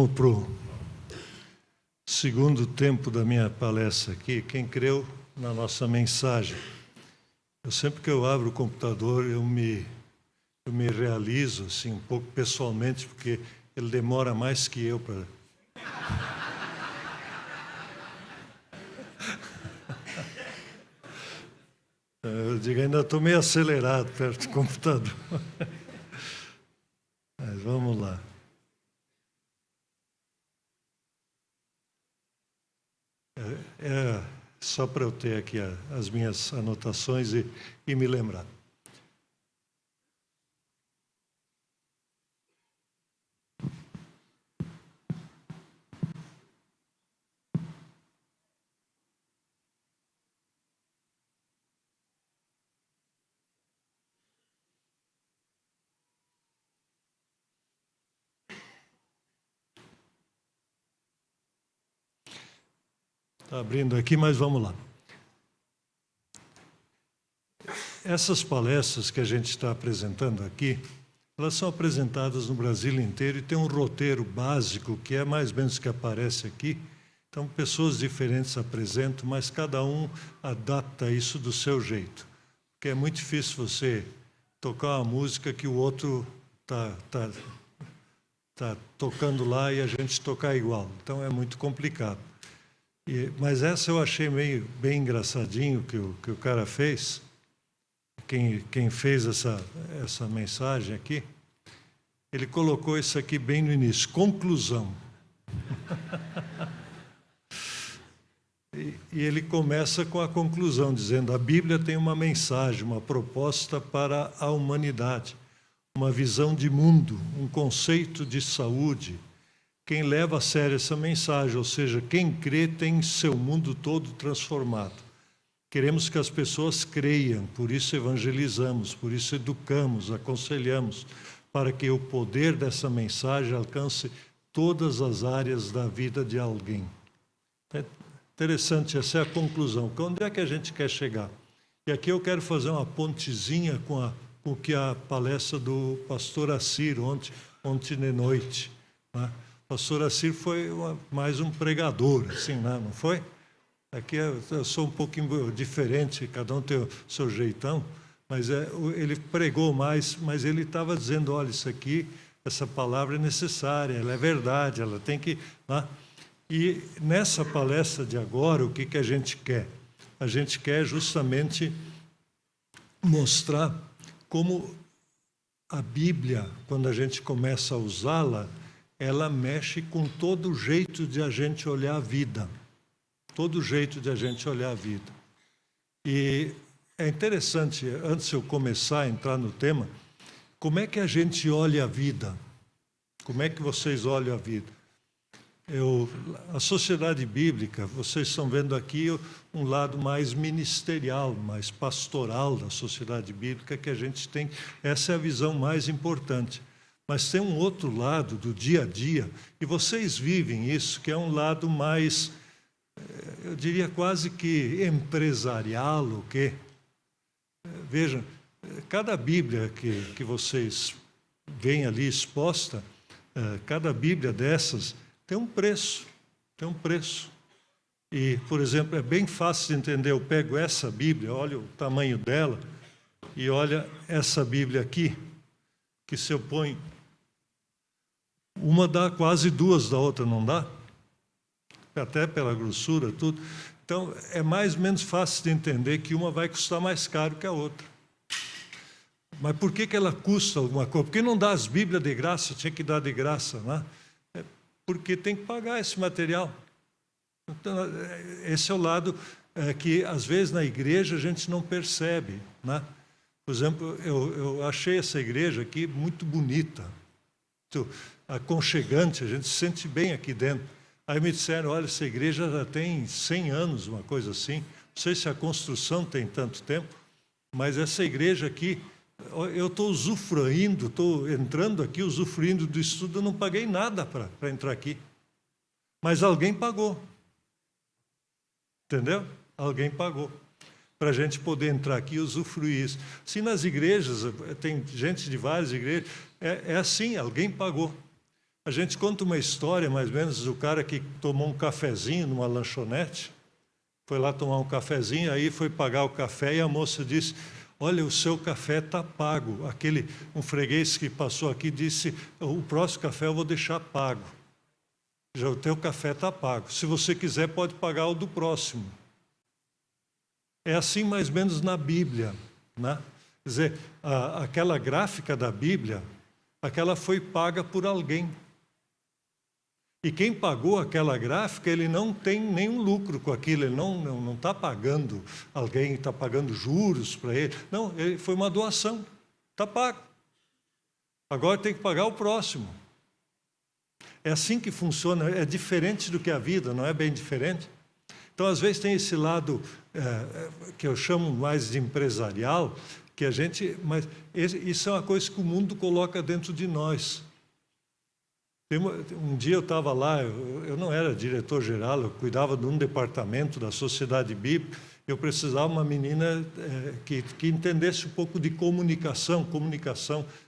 vamos para o segundo tempo da minha palestra aqui. Quem creu na nossa mensagem? Sempre que eu abro o computador, eu me realizo assim, um pouco pessoalmente, porque ele demora mais que eu para... Eu digo, ainda estou meio acelerado perto do computador. Mas vamos lá. Só para eu ter aqui as minhas anotações e me lembrar. Está abrindo aqui, mas vamos lá. Essas palestras que a gente está apresentando aqui, elas são apresentadas no Brasil inteiro e tem um roteiro básico que é mais ou menos o que aparece aqui. Então, pessoas diferentes apresentam, mas cada um adapta isso do seu jeito. Porque é muito difícil você tocar uma música que o outro tá tocando lá e a gente tocar igual. Então, é muito complicado. Mas essa eu achei bem engraçadinho que o cara fez. Quem fez essa mensagem aqui, ele colocou isso aqui bem no início, conclusão. E ele começa com a conclusão, dizendo: a Bíblia tem uma mensagem, uma proposta para a humanidade, uma visão de mundo, um conceito de saúde. Quem leva a sério essa mensagem, ou seja, quem crê, tem seu mundo todo transformado. Queremos que as pessoas creiam, por isso evangelizamos, por isso educamos, aconselhamos, para que o poder dessa mensagem alcance todas as áreas da vida de alguém. É interessante, essa é a conclusão. Onde é que a gente quer chegar? E aqui eu quero fazer uma pontezinha com o que a palestra do pastor Assir ontem de noite, né? O pastor Assir foi mais um pregador, assim, né? Não foi? Aqui eu sou um pouquinho diferente, cada um tem o seu jeitão, mas ele pregou mais, mas ele estava dizendo, olha, isso aqui, essa palavra é necessária, ela é verdade, ela tem que... Né? E nessa palestra de agora, o que a gente quer? A gente quer justamente mostrar como a Bíblia, quando a gente começa a usá-la, ela mexe com todo o jeito de a gente olhar a vida. Todo jeito de a gente olhar a vida. E é interessante, antes de eu começar a entrar no tema, como é que a gente olha a vida? Como é que vocês olham a vida? A sociedade bíblica, vocês estão vendo aqui um lado mais ministerial, mais pastoral da sociedade bíblica que a gente tem. Essa é a visão mais importante. Mas tem um outro lado do dia a dia, e vocês vivem isso, que é um lado mais... eu diria quase que empresarial, o quê? Vejam, cada Bíblia que vocês veem ali exposta, cada Bíblia dessas tem um preço, E, por exemplo, é bem fácil de entender, eu pego essa Bíblia, olha o tamanho dela, e olha essa Bíblia aqui, que se eu ponho... uma dá quase duas da outra, não dá? Até pela grossura, tudo. Então, é mais ou menos fácil de entender que uma vai custar mais caro que a outra. Mas por que ela custa alguma coisa? Por que não dá as Bíblias de graça? Tinha que dar de graça, né? Porque tem que pagar esse material. Então, esse é o lado que, às vezes, na igreja a gente não percebe, né? Por exemplo, eu achei essa igreja aqui muito bonita, muito aconchegante, a gente se sente bem aqui dentro. Aí me disseram, olha, essa igreja já tem 100 anos, uma coisa assim. Não sei se a construção tem tanto tempo, mas essa igreja aqui, eu estou usufruindo, estou entrando aqui, usufruindo do estudo, eu não paguei nada para entrar aqui. Mas alguém pagou. Entendeu? Alguém pagou. Para a gente poder entrar aqui e usufruir isso. Se nas igrejas, tem gente de várias igrejas, é assim, alguém pagou. A gente conta uma história, mais ou menos, do cara que tomou um cafezinho numa lanchonete, foi lá tomar um cafezinho, aí foi pagar o café e a moça disse: olha, o seu café está pago. Um freguês que passou aqui disse: o próximo café eu vou deixar pago. Já o teu café está pago. Se você quiser, pode pagar o do próximo. É assim mais ou menos na Bíblia, né? Quer dizer, aquela gráfica da Bíblia, aquela foi paga por alguém. E quem pagou aquela gráfica, ele não tem nenhum lucro com aquilo, ele não está pagando alguém, está pagando juros para ele. Não, foi uma doação, está pago. Agora tem que pagar o próximo. É assim que funciona, é diferente do que a vida, não é bem diferente? Então, às vezes, tem esse lado que eu chamo mais de empresarial, que a gente... Mas isso é uma coisa que o mundo coloca dentro de nós. Um dia eu estava lá, eu não era diretor-geral, eu cuidava de um departamento da Sociedade Bíblica, eu precisava de uma menina que entendesse um pouco de comunicação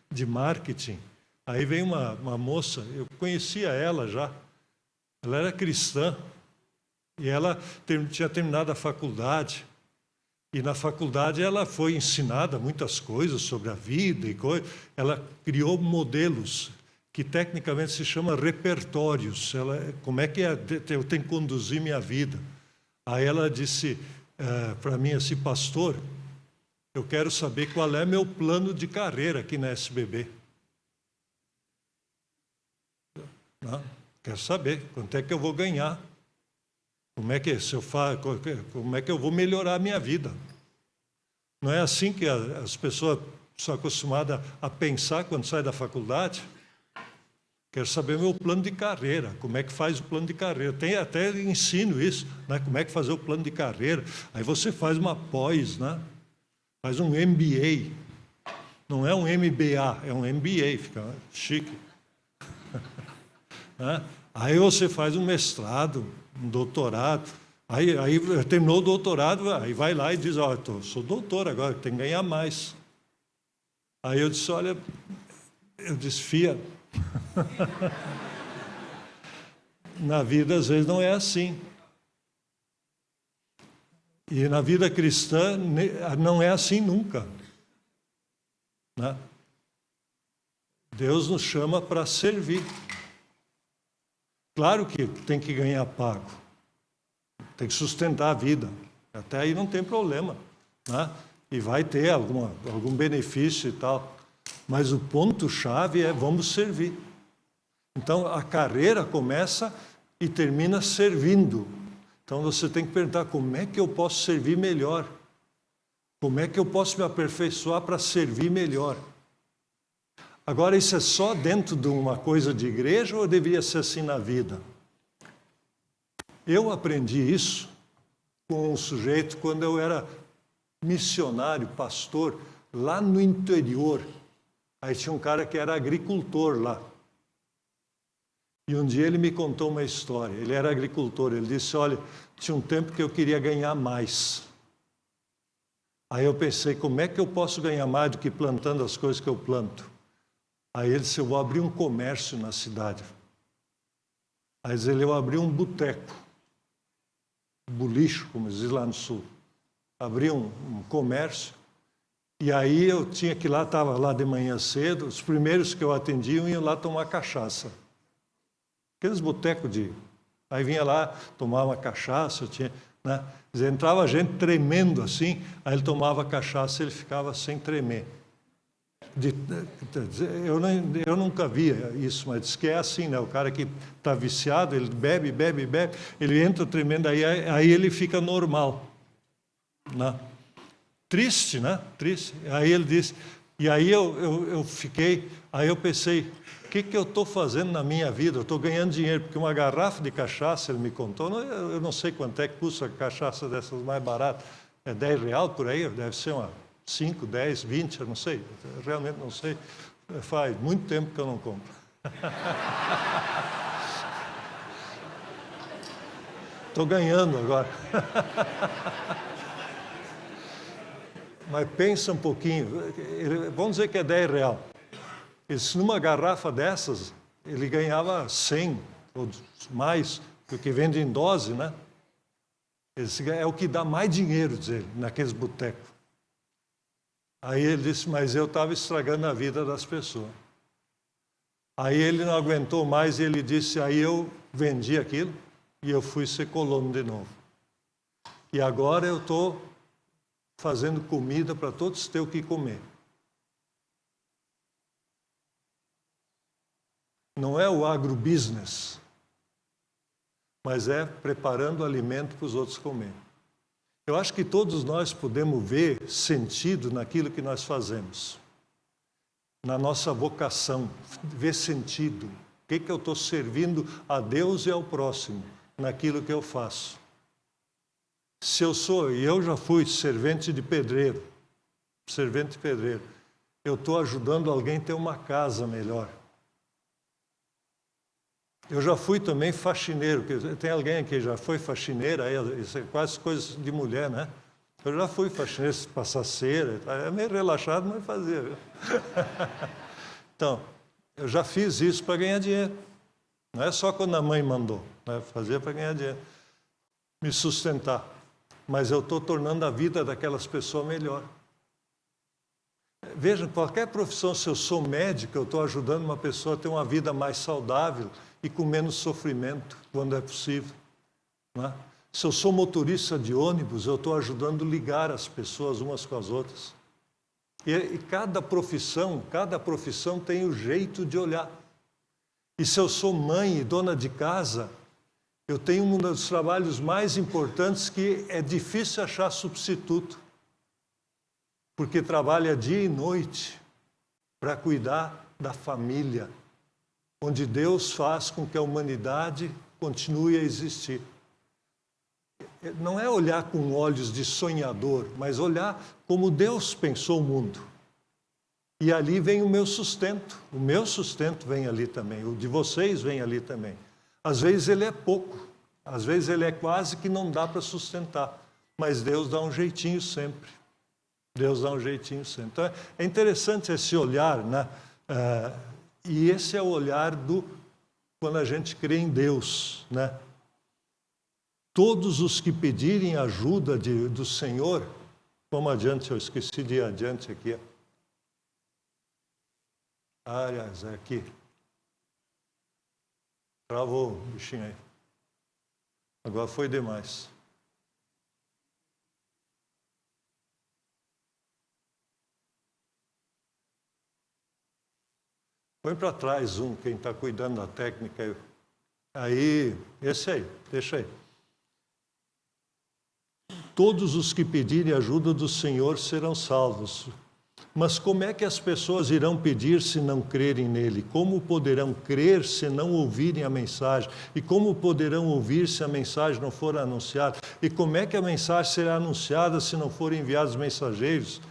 de marketing. Aí veio uma moça, eu conhecia ela já, ela era cristã, e ela tinha terminado a faculdade, e na faculdade ela foi ensinada muitas coisas sobre a vida e coisas, ela criou modelos, que tecnicamente se chama repertórios. Como é que eu tenho que conduzir minha vida? Aí ela disse para mim assim: pastor, eu quero saber qual é meu plano de carreira aqui na SBB. Não, quero saber quanto é que eu vou ganhar, como é que eu vou melhorar a minha vida. Não é assim que as pessoas são acostumadas a pensar quando saem da faculdade? Quero saber meu plano de carreira, como é que faz o plano de carreira. Tem até ensino isso, né? Como é que fazer o plano de carreira. Aí você faz uma pós, né? Faz um MBA. Não é um MBA, é um MBA, fica chique. Aí você faz um mestrado, um doutorado. Aí terminou o doutorado, aí vai lá e diz: ó, sou doutor agora, tenho que ganhar mais. Aí eu disse: olha, fia, na vida às vezes não é assim. E na vida cristã não é assim nunca, né? Deus nos chama para servir. Claro que tem que ganhar pago, tem que sustentar a vida, até aí não tem problema, né? E vai ter algum benefício e tal. Mas o ponto-chave é: vamos servir. Então, a carreira começa e termina servindo. Então, você tem que perguntar: como é que eu posso servir melhor? Como é que eu posso me aperfeiçoar para servir melhor? Agora, isso é só dentro de uma coisa de igreja ou deveria ser assim na vida? Eu aprendi isso com um sujeito quando eu era missionário, pastor, lá no interior. Aí tinha um cara que era agricultor lá. E um dia ele me contou uma história. Ele era agricultor. Ele disse: olha, tinha um tempo que eu queria ganhar mais. Aí eu pensei: como é que eu posso ganhar mais do que plantando as coisas que eu planto? Aí ele disse: eu vou abrir um comércio na cidade. Aí eu abri um boteco, bolicho, como diz lá no sul. Abri um comércio. E aí eu tinha que ir lá, estava lá de manhã cedo, os primeiros que eu atendia iam lá tomar cachaça. Aqueles botecos de... Aí vinha lá, tomava uma cachaça, né? Entrava gente tremendo assim, aí ele tomava cachaça e ele ficava sem tremer. Eu nunca via isso, mas diz que é assim, né? O cara que está viciado, ele bebe, ele entra tremendo, aí ele fica normal, né? Triste, né? Triste. Aí ele disse, e aí eu fiquei, aí eu pensei: o que eu estou fazendo na minha vida? Eu estou ganhando dinheiro, porque uma garrafa de cachaça, ele me contou, eu não sei quanto é que custa a cachaça dessas mais baratas, é R$10 por aí, deve ser uma 5, 10, 20, eu não sei, eu realmente não sei, faz muito tempo que eu não compro. Estou ganhando agora. Mas pensa um pouquinho, vamos dizer que é R$10. Numa garrafa dessas, ele ganhava 100 ou mais, porque vende em dose, né? Esse é o que dá mais dinheiro, diz ele, naqueles botecos. Aí ele disse, mas eu estava estragando a vida das pessoas. Aí ele não aguentou mais e ele disse, aí eu vendi aquilo e eu fui ser colono de novo. E agora eu estou fazendo comida para todos ter o que comer. Não é o agrobusiness, mas é preparando alimento para os outros comerem. Eu acho que todos nós podemos ver sentido naquilo que nós fazemos, na nossa vocação, ver sentido. O que eu estou servindo a Deus e ao próximo, naquilo que eu faço. Se eu sou, e eu já fui servente de pedreiro, eu estou ajudando alguém a ter uma casa melhor. Eu já fui também faxineiro. Tem alguém aqui que já foi faxineira? Isso é quase coisa de mulher, né? Eu já fui faxineiro, passar cera. É meio relaxado, mas fazia. Viu? Então, eu já fiz isso para ganhar dinheiro. Não é só quando a mãe mandou, né? Fazia para ganhar dinheiro. Me sustentar. Mas eu estou tornando a vida daquelas pessoas melhor. Vejam, qualquer profissão, se eu sou médico, eu estou ajudando uma pessoa a ter uma vida mais saudável e com menos sofrimento, quando é possível. Né? Se eu sou motorista de ônibus, eu estou ajudando a ligar as pessoas umas com as outras. E cada profissão tem o jeito de olhar. E se eu sou mãe e dona de casa, eu tenho um dos trabalhos mais importantes que é difícil achar substituto. Porque trabalha dia e noite para cuidar da família, onde Deus faz com que a humanidade continue a existir. Não é olhar com olhos de sonhador, mas olhar como Deus pensou o mundo. E ali vem o meu sustento vem ali também, o de vocês vem ali também. Às vezes ele é pouco, às vezes ele é quase que não dá para sustentar, mas Deus dá um jeitinho sempre. Então, é interessante esse olhar, né? E esse é o olhar quando a gente crê em Deus, né? Todos os que pedirem ajuda do Senhor, vamos adiante, eu esqueci de ir adiante aqui. Aliás, é aqui. Travou o bichinho aí. Agora foi demais. Põe para trás quem está cuidando da técnica. Aí, esse aí, deixa aí. Todos os que pedirem ajuda do Senhor serão salvos. Mas como é que as pessoas irão pedir se não crerem nele? Como poderão crer se não ouvirem a mensagem? E como poderão ouvir se a mensagem não for anunciada? E como é que a mensagem será anunciada se não forem enviados mensageiros?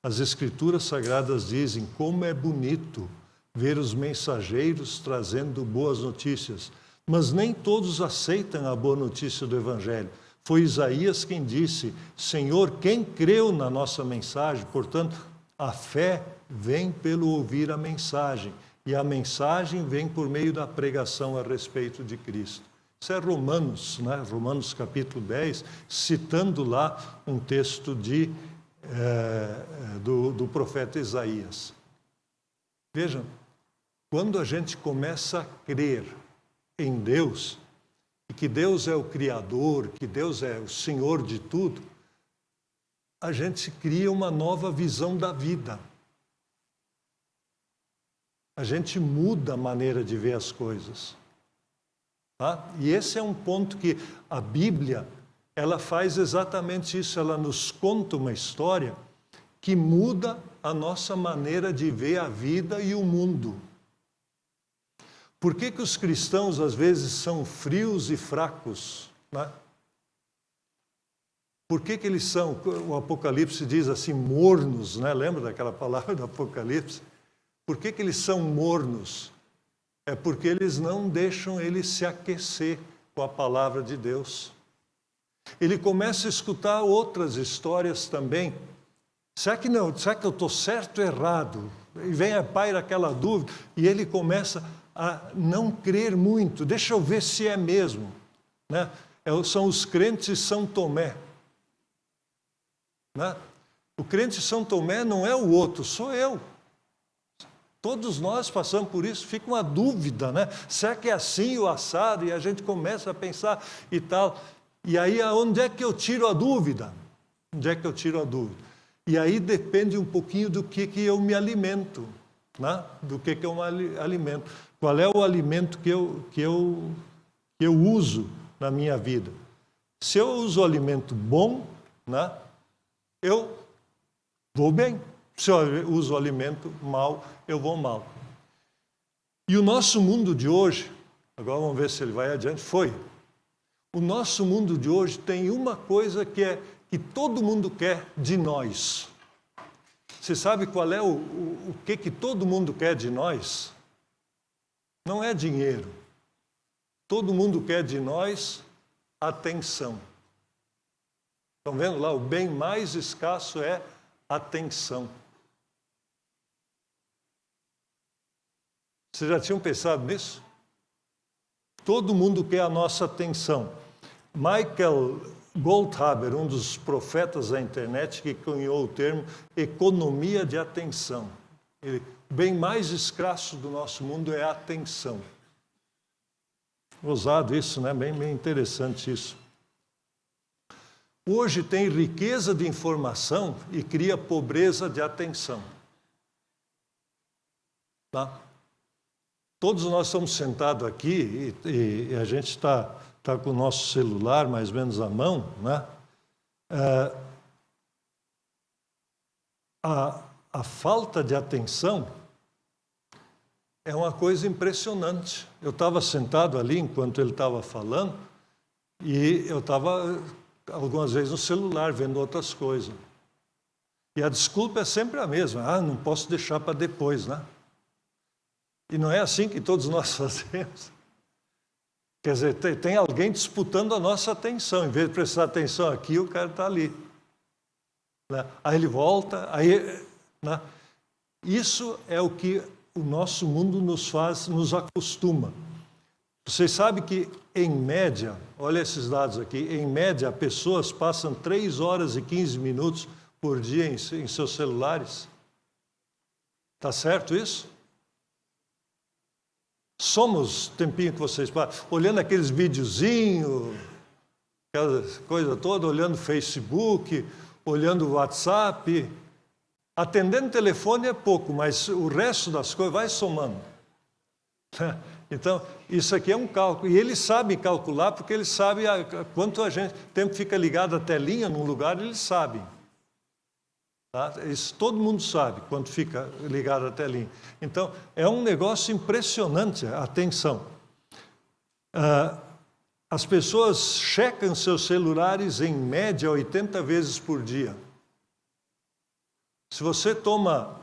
As Escrituras Sagradas dizem, como é bonito ver os mensageiros trazendo boas notícias. Mas nem todos aceitam a boa notícia do Evangelho. Foi Isaías quem disse, Senhor, quem creu na nossa mensagem? Portanto, a fé vem pelo ouvir a mensagem. E a mensagem vem por meio da pregação a respeito de Cristo. Isso é Romanos, né? Romanos capítulo 10, citando lá um texto do profeta Isaías. Vejam, quando a gente começa a crer em Deus, e que Deus é o Criador, que Deus é o Senhor de tudo, a gente cria uma nova visão da vida. A gente muda a maneira de ver as coisas. Tá? E esse é um ponto que a Bíblia, ela faz exatamente isso, ela nos conta uma história que muda a nossa maneira de ver a vida e o mundo. Por que os cristãos, às vezes, são frios e fracos? Né? Por que eles são, o Apocalipse diz assim, mornos, né? Lembra daquela palavra do Apocalipse? Por que eles são mornos? É porque eles não deixam ele se aquecer com a palavra de Deus. Ele começa a escutar outras histórias também. Será que eu estou certo ou errado? E vem a paira aquela dúvida, e ele começa a não crer muito. Deixa eu ver se é mesmo, né? São os crentes São Tomé, né? O crente São Tomé não é o outro, sou eu. Todos nós passamos por isso, fica uma dúvida, né? Será que é assim o assado? E a gente começa a pensar e tal. E aí, onde é que eu tiro a dúvida? Onde é que eu tiro a dúvida? E aí depende um pouquinho do que eu me alimento, né? Do que eu me alimento. Qual é o alimento que eu uso na minha vida? Se eu uso alimento bom, né? Eu vou bem. Se eu uso alimento mal, eu vou mal. E o nosso mundo de hoje, agora vamos ver se ele vai adiante, o nosso mundo de hoje tem uma coisa que todo mundo quer de nós. Você sabe qual é o que todo mundo quer de nós? Não é dinheiro. Todo mundo quer de nós atenção. Estão vendo lá? O bem mais escasso é atenção. Vocês já tinham pensado nisso? Todo mundo quer a nossa atenção. Michael Goldhaber, um dos profetas da internet, que cunhou o termo economia de atenção. O bem mais escasso do nosso mundo é a atenção. Ousado isso, né? Bem interessante isso. Hoje tem riqueza de informação e cria pobreza de atenção. Tá? Todos nós estamos sentados aqui e a gente está com o nosso celular mais ou menos à mão, né? A falta de atenção é uma coisa impressionante. Eu estava sentado ali enquanto ele estava falando e eu estava algumas vezes no celular vendo outras coisas. E a desculpa é sempre a mesma. Não posso deixar para depois, né? E não é assim que todos nós fazemos. Quer dizer, tem alguém disputando a nossa atenção. Em vez de prestar atenção aqui, o cara está ali. Né? Aí ele volta, né? Isso é o que o nosso mundo nos acostuma. Vocês sabem que, em média, olha esses dados aqui, em média, pessoas passam 3 horas e 15 minutos por dia em seus celulares. Está certo isso? Somos, tempinho que vocês passam, olhando aqueles videozinhos, aquela coisa toda, olhando Facebook, olhando WhatsApp. Atendendo o telefone é pouco, mas o resto das coisas vai somando. Então, isso aqui é um cálculo. E eles sabem calcular, porque eles sabem quanto tempo fica ligado a telinha num lugar, eles sabem. Tá? Isso todo mundo sabe quando fica ligado a telinha. Então, é um negócio impressionante a atenção. As pessoas checam seus celulares em média 80 vezes por dia. Se você toma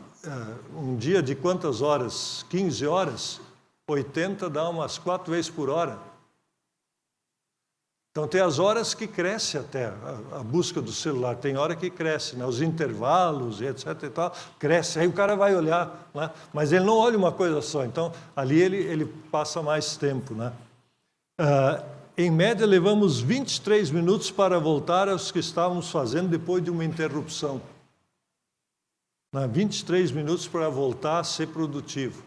um dia de quantas horas? 15 horas? 80 dá umas 4 vezes por hora. Então, tem as horas que cresce até a busca do celular. Tem hora que cresce, né? Os intervalos e etc. e tal, cresce. Aí o cara vai olhar, né? Mas ele não olha uma coisa só. Então, ali ele passa mais tempo, né? Em média, levamos 23 minutos para voltar aos que estávamos fazendo depois de uma interrupção. 23 minutos para voltar a ser produtivo.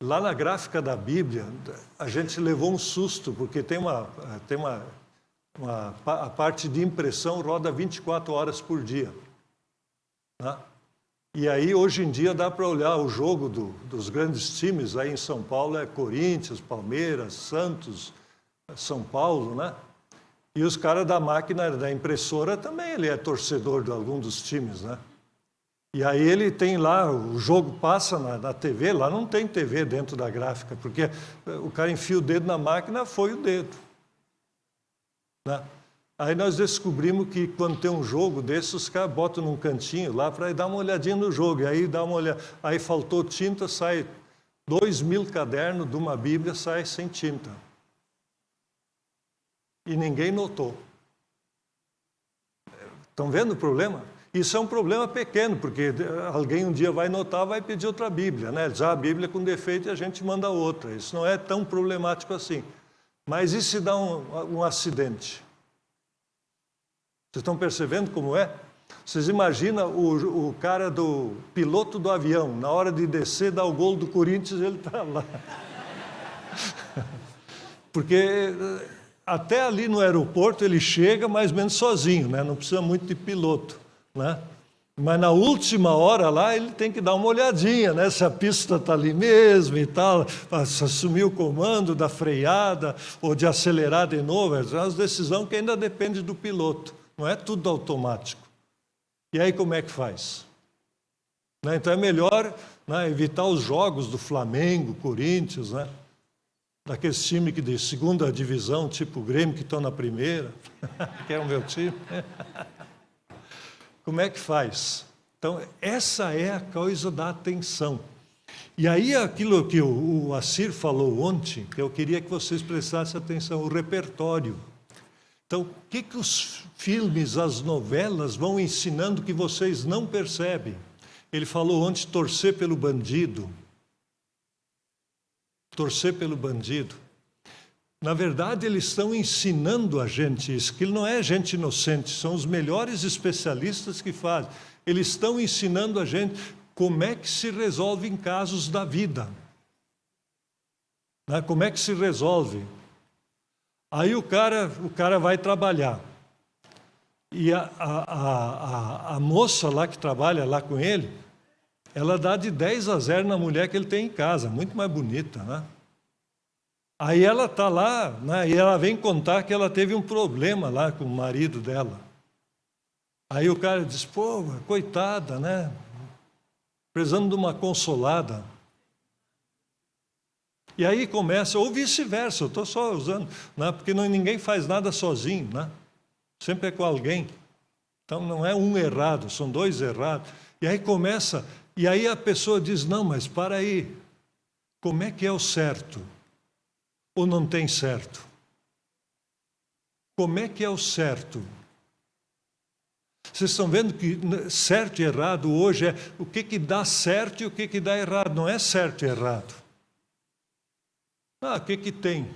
Lá na gráfica da Bíblia, a gente levou um susto, porque tem a parte de impressão roda 24 horas por dia. Né? E aí, hoje em dia, dá para olhar o jogo dos grandes times, aí em São Paulo é Corinthians, Palmeiras, Santos, São Paulo, né? E os caras da máquina, da impressora, também ele é torcedor de algum dos times, né? E aí ele tem lá, o jogo passa na TV, lá não tem TV dentro da gráfica, porque o cara enfia o dedo na máquina, foi o dedo. Né? Aí nós descobrimos que quando tem um jogo desses, os caras botam num cantinho lá para dar uma olhadinha no jogo, e aí dá uma olhada, aí faltou tinta, sai 2.000 cadernos de uma Bíblia, sai sem tinta. E ninguém notou. Estão vendo o problema? Isso é um problema pequeno, porque alguém um dia vai notar, vai pedir outra Bíblia, né? Diz, a Bíblia é com defeito e a gente manda outra. Isso não é tão problemático assim. Mas e se dá um acidente? Vocês estão percebendo como é? Vocês imaginam o cara do piloto do avião, na hora de descer, dar o gol do Corinthians, ele está lá. Porque até ali no aeroporto ele chega mais ou menos sozinho, né? Não precisa muito de piloto, né? Mas na última hora lá ele tem que dar uma olhadinha, né? Se a pista está ali mesmo e tal, para assumir o comando da freada ou de acelerar de novo. É uma decisão que ainda depende do piloto, não é tudo automático. E aí como é que faz? Né? Então é melhor, né, evitar os jogos do Flamengo, Corinthians, né? Daqueles times que de segunda divisão, tipo o Grêmio, que estão na primeira, que é o meu time. Como é que faz? Então, essa é a coisa da atenção. E aí, aquilo que o Assir falou ontem, que eu queria que vocês prestassem atenção, o repertório. Então, o que os filmes, as novelas vão ensinando que vocês não percebem? Ele falou ontem, torcer pelo bandido. Torcer pelo bandido. Na verdade, eles estão ensinando a gente isso, que não é gente inocente, são os melhores especialistas que fazem. Eles estão ensinando a gente como é que se resolve em casos da vida. Né? Como é que se resolve? Aí o cara vai trabalhar. E a moça lá que trabalha lá com ele, ela dá de 10-0 na mulher que ele tem em casa, muito mais bonita, né? Aí ela está lá, né, e ela vem contar que ela teve um problema lá com o marido dela. Aí o cara diz, pô, coitada, né? Precisando de uma consolada. E aí começa, ou vice-versa, eu estou só usando, né, porque ninguém faz nada sozinho, né? Sempre é com alguém. Então não é um errado, são dois errados. E aí começa, e aí a pessoa diz, não, mas para aí, como é que é o certo? Ou não tem certo? Como é que é o certo? Vocês estão vendo que certo e errado hoje é o que dá certo e o que dá errado. Não é certo e errado. O que tem?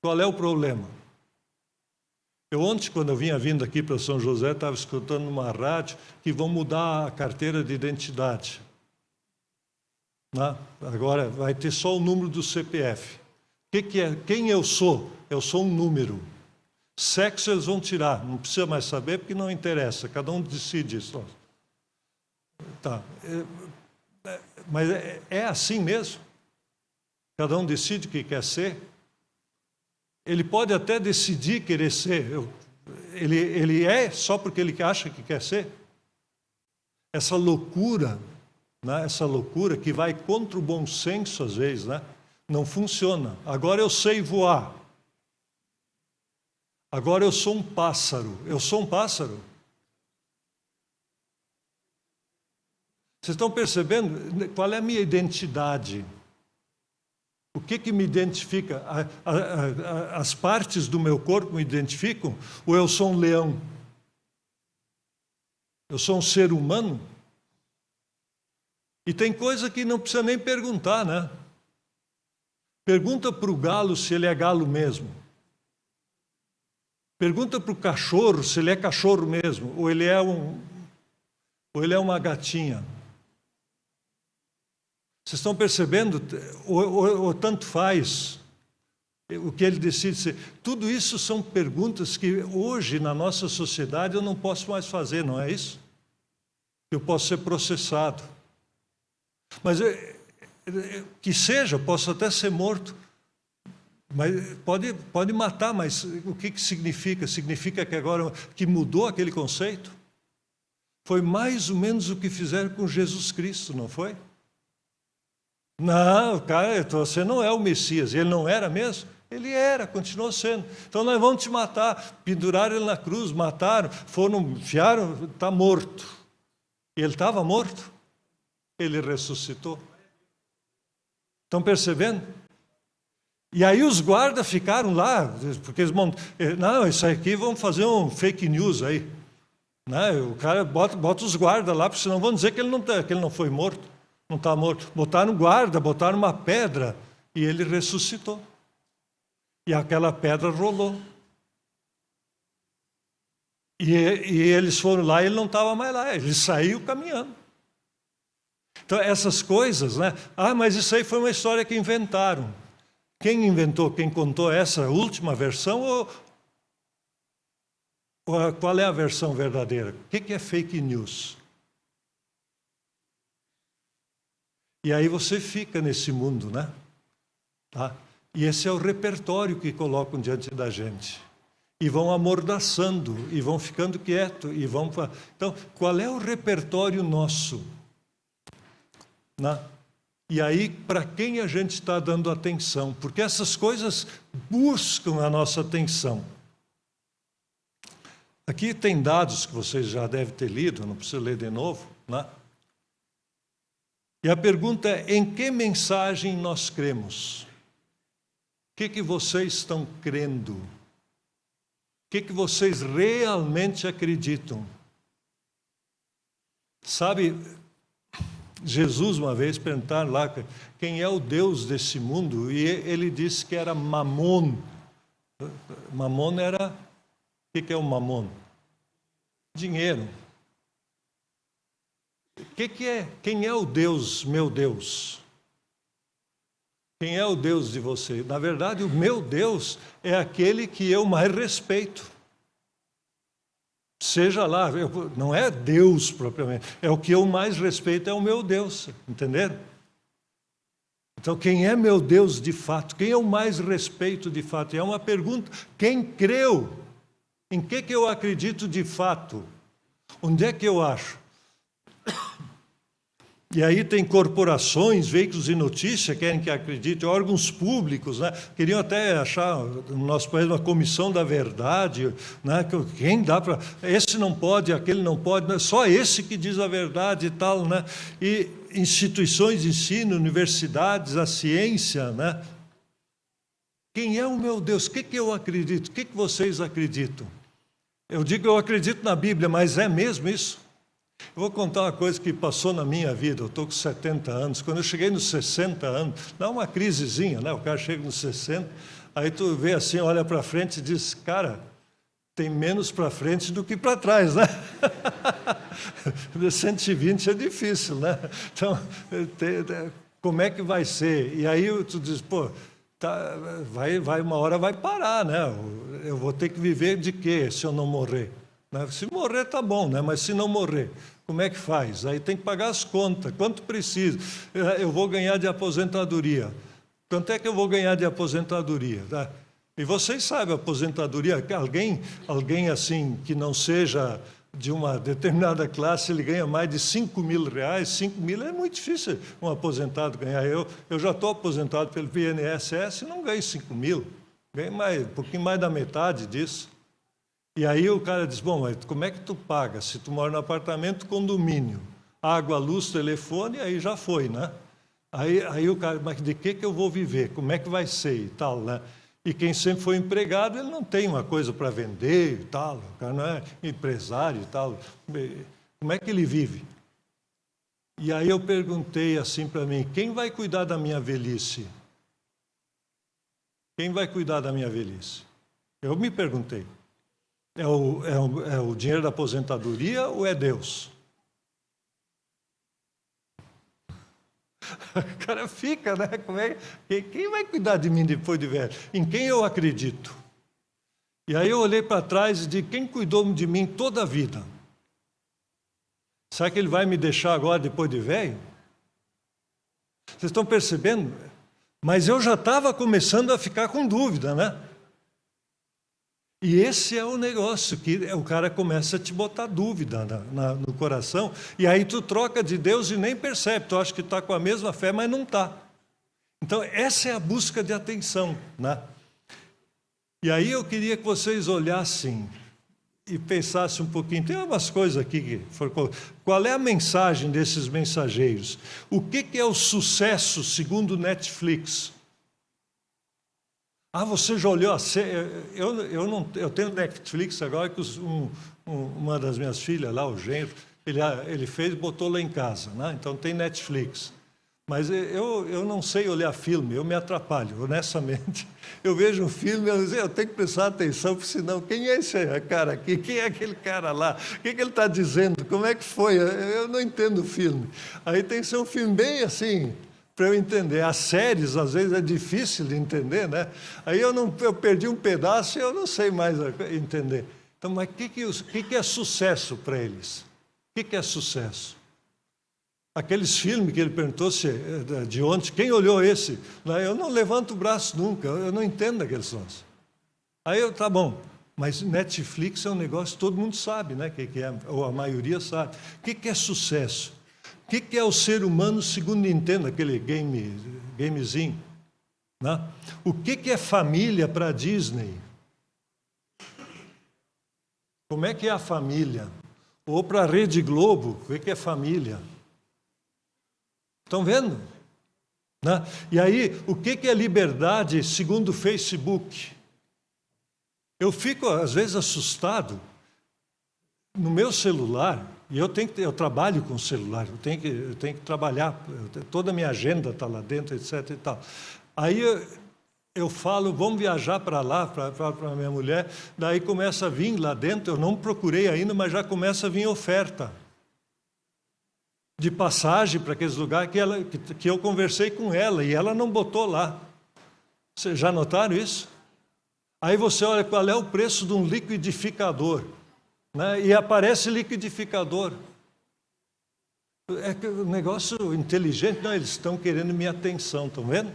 Qual é o problema? Eu ontem, quando eu vinha vindo aqui para São José, estava escutando numa rádio que vão mudar a carteira de identidade. Agora vai ter só o número do CPF. Que é? Quem eu sou? Eu sou um número. Sexo eles vão tirar, não precisa mais saber porque não interessa, cada um decide isso. Tá. Mas é assim mesmo? Cada um decide o que quer ser? Ele pode até decidir querer ser. Ele é só porque ele acha que quer ser? Essa loucura, né? Essa loucura que vai contra o bom senso às vezes, né? Não funciona. Agora eu sei voar. Agora eu sou um pássaro. Eu sou um pássaro? Vocês estão percebendo qual é a minha identidade? O que me identifica? As partes do meu corpo me identificam? Ou eu sou um leão? Eu sou um ser humano? E tem coisa que não precisa nem perguntar, né? Pergunta para o galo se ele é galo mesmo. Pergunta para o cachorro se ele é cachorro mesmo, ou ele é uma gatinha. Vocês estão percebendo? Ou tanto faz o que ele decide ser. Tudo isso são perguntas que hoje na nossa sociedade eu não posso mais fazer, não é isso? Eu posso ser processado. Mas que seja, posso até ser morto. Mas pode matar, mas o que significa? Significa que agora que mudou aquele conceito? Foi mais ou menos o que fizeram com Jesus Cristo, não foi? Não, cara, você não é o Messias. Ele não era mesmo? Ele era, continuou sendo. Então nós vamos te matar. Penduraram ele na cruz, mataram, enfiaram, está morto. Ele estava morto? Ele ressuscitou. Estão percebendo? E aí os guardas ficaram lá, porque eles não, isso aqui vamos fazer um fake news aí. Né? O cara bota os guardas lá, porque senão vão dizer que ele não foi morto, não está morto. Botaram guarda, botaram uma pedra e ele ressuscitou. E aquela pedra rolou. E eles foram lá e ele não estava mais lá, ele saiu caminhando. Então, essas coisas, né? Mas isso aí foi uma história que inventaram. Quem inventou, quem contou essa última versão, ou qual é a versão verdadeira? O que é fake news? E aí você fica nesse mundo, né? Tá? E esse é o repertório que colocam diante da gente. E vão amordaçando, e vão ficando quietos, e vão... Então, qual é o repertório nosso? Né? E aí, para quem a gente está dando atenção? Porque essas coisas buscam a nossa atenção. Aqui tem dados que vocês já devem ter lido, não preciso ler de novo, né? E a pergunta é, em que mensagem nós cremos? O que vocês estão crendo? O que vocês realmente acreditam? Sabe, Jesus uma vez perguntaram lá quem é o Deus desse mundo, e ele disse que era Mamon. Mamon era... O que é o Mamon? Dinheiro. Quem é o Deus, meu Deus? Quem é o Deus de você? Na verdade, o meu Deus é aquele que eu mais respeito. Seja lá, não é Deus propriamente, é o que eu mais respeito, é o meu Deus, entenderam? Então, quem é meu Deus de fato? Quem eu mais respeito de fato? E é uma pergunta, quem creu? Em que eu acredito de fato? Onde é que eu acho? E aí tem corporações, veículos de notícia, querem que acredite, órgãos públicos, né? Queriam até achar, no nosso país, uma comissão da verdade, né? Quem dá para... Esse não pode, aquele não pode, né? Só esse que diz a verdade e tal, né? E instituições de ensino, universidades, a ciência, né? Quem é o meu Deus? O que eu acredito? O que vocês acreditam? Eu digo, eu acredito na Bíblia, mas é mesmo isso? Eu vou contar uma coisa que passou na minha vida. Eu estou com 70 anos. Quando eu cheguei nos 60 anos, dá uma crisezinha, né? O cara chega nos 60, aí tu vê assim, olha para frente e diz, cara, tem menos para frente do que para trás, né? 120 é difícil, né? Então, como é que vai ser? E aí tu diz, pô, tá, uma hora vai parar, né? Eu vou ter que viver de quê se eu não morrer? Se morrer, tá bom, né? Mas se não morrer, como é que faz? Aí tem que pagar as contas, quanto precisa? Eu vou ganhar de aposentadoria. Quanto é que eu vou ganhar de aposentadoria? Tá? E vocês sabem, aposentadoria, alguém assim, que não seja de uma determinada classe, ele ganha mais de R$5.000. 5 mil é muito difícil um aposentado ganhar. Eu já estou aposentado pelo INSS e não ganho 5 mil. Ganho um pouquinho mais da metade disso. E aí o cara diz, bom, mas como é que tu paga? Se tu mora no apartamento, condomínio, água, luz, telefone, aí já foi, né? Aí o cara, mas de que eu vou viver? Como é que vai ser e tal, né? E quem sempre foi empregado, ele não tem uma coisa para vender e tal, o cara não é empresário e tal. Como é que ele vive? E aí eu perguntei assim para mim, quem vai cuidar da minha velhice? Quem vai cuidar da minha velhice? Eu me perguntei. É o dinheiro da aposentadoria ou é Deus? O cara fica, né? Quem vai cuidar de mim depois de velho? Em quem eu acredito? E aí eu olhei para trás e disse, quem cuidou de mim toda a vida? Será que ele vai me deixar agora depois de velho? Vocês estão percebendo? Mas eu já estava começando a ficar com dúvida, né? E esse é o negócio, que o cara começa a te botar dúvida no coração, e aí tu troca de Deus e nem percebe, tu acha que está com a mesma fé, mas não está. Então, essa é a busca de atenção, né? E aí eu queria que vocês olhassem e pensassem um pouquinho, tem umas coisas aqui que foram... Qual é a mensagem desses mensageiros? O que é o sucesso segundo Netflix? Ah, você já olhou a série? Eu tenho Netflix agora, que uma das minhas filhas lá, o genro, ele fez e botou lá em casa, né? Então tem Netflix. Mas eu não sei olhar filme, eu me atrapalho, honestamente. Eu vejo um filme, eu tenho que prestar atenção, porque senão, quem é esse cara aqui? Quem é aquele cara lá? O que ele está dizendo? Como é que foi? Eu não entendo o filme. Aí tem que ser um filme bem assim, para eu entender. As séries, às vezes, é difícil de entender, né? Aí eu perdi um pedaço e eu não sei mais entender. Então, mas o que é sucesso para eles? O que é sucesso? Aqueles filmes que ele perguntou de ontem, quem olhou esse? Eu não levanto o braço nunca, eu não entendo aqueles sons. Aí tá bom, mas Netflix é um negócio que todo mundo sabe, né? Que é, ou a maioria sabe. O que é sucesso? O que é o ser humano segundo Nintendo, aquele gamezinho? Né? O que é família para a Disney? Como é que é a família? Ou para a Rede Globo, o que é família? Estão vendo? Né? E aí, o que é liberdade segundo o Facebook? Eu fico, às vezes, assustado. No meu celular, e eu trabalho com celular, eu tenho que trabalhar, toda a minha agenda está lá dentro, etc. E tal. Aí eu falo, vamos viajar para lá, para a minha mulher, daí começa a vir lá dentro, eu não procurei ainda, mas já começa a vir oferta de passagem para aqueles lugares que eu conversei com ela, e ela não botou lá. Vocês já notaram isso? Aí você olha qual é o preço de um liquidificador, né? E aparece liquidificador. É um negócio inteligente, não, eles estão querendo minha atenção, estão vendo?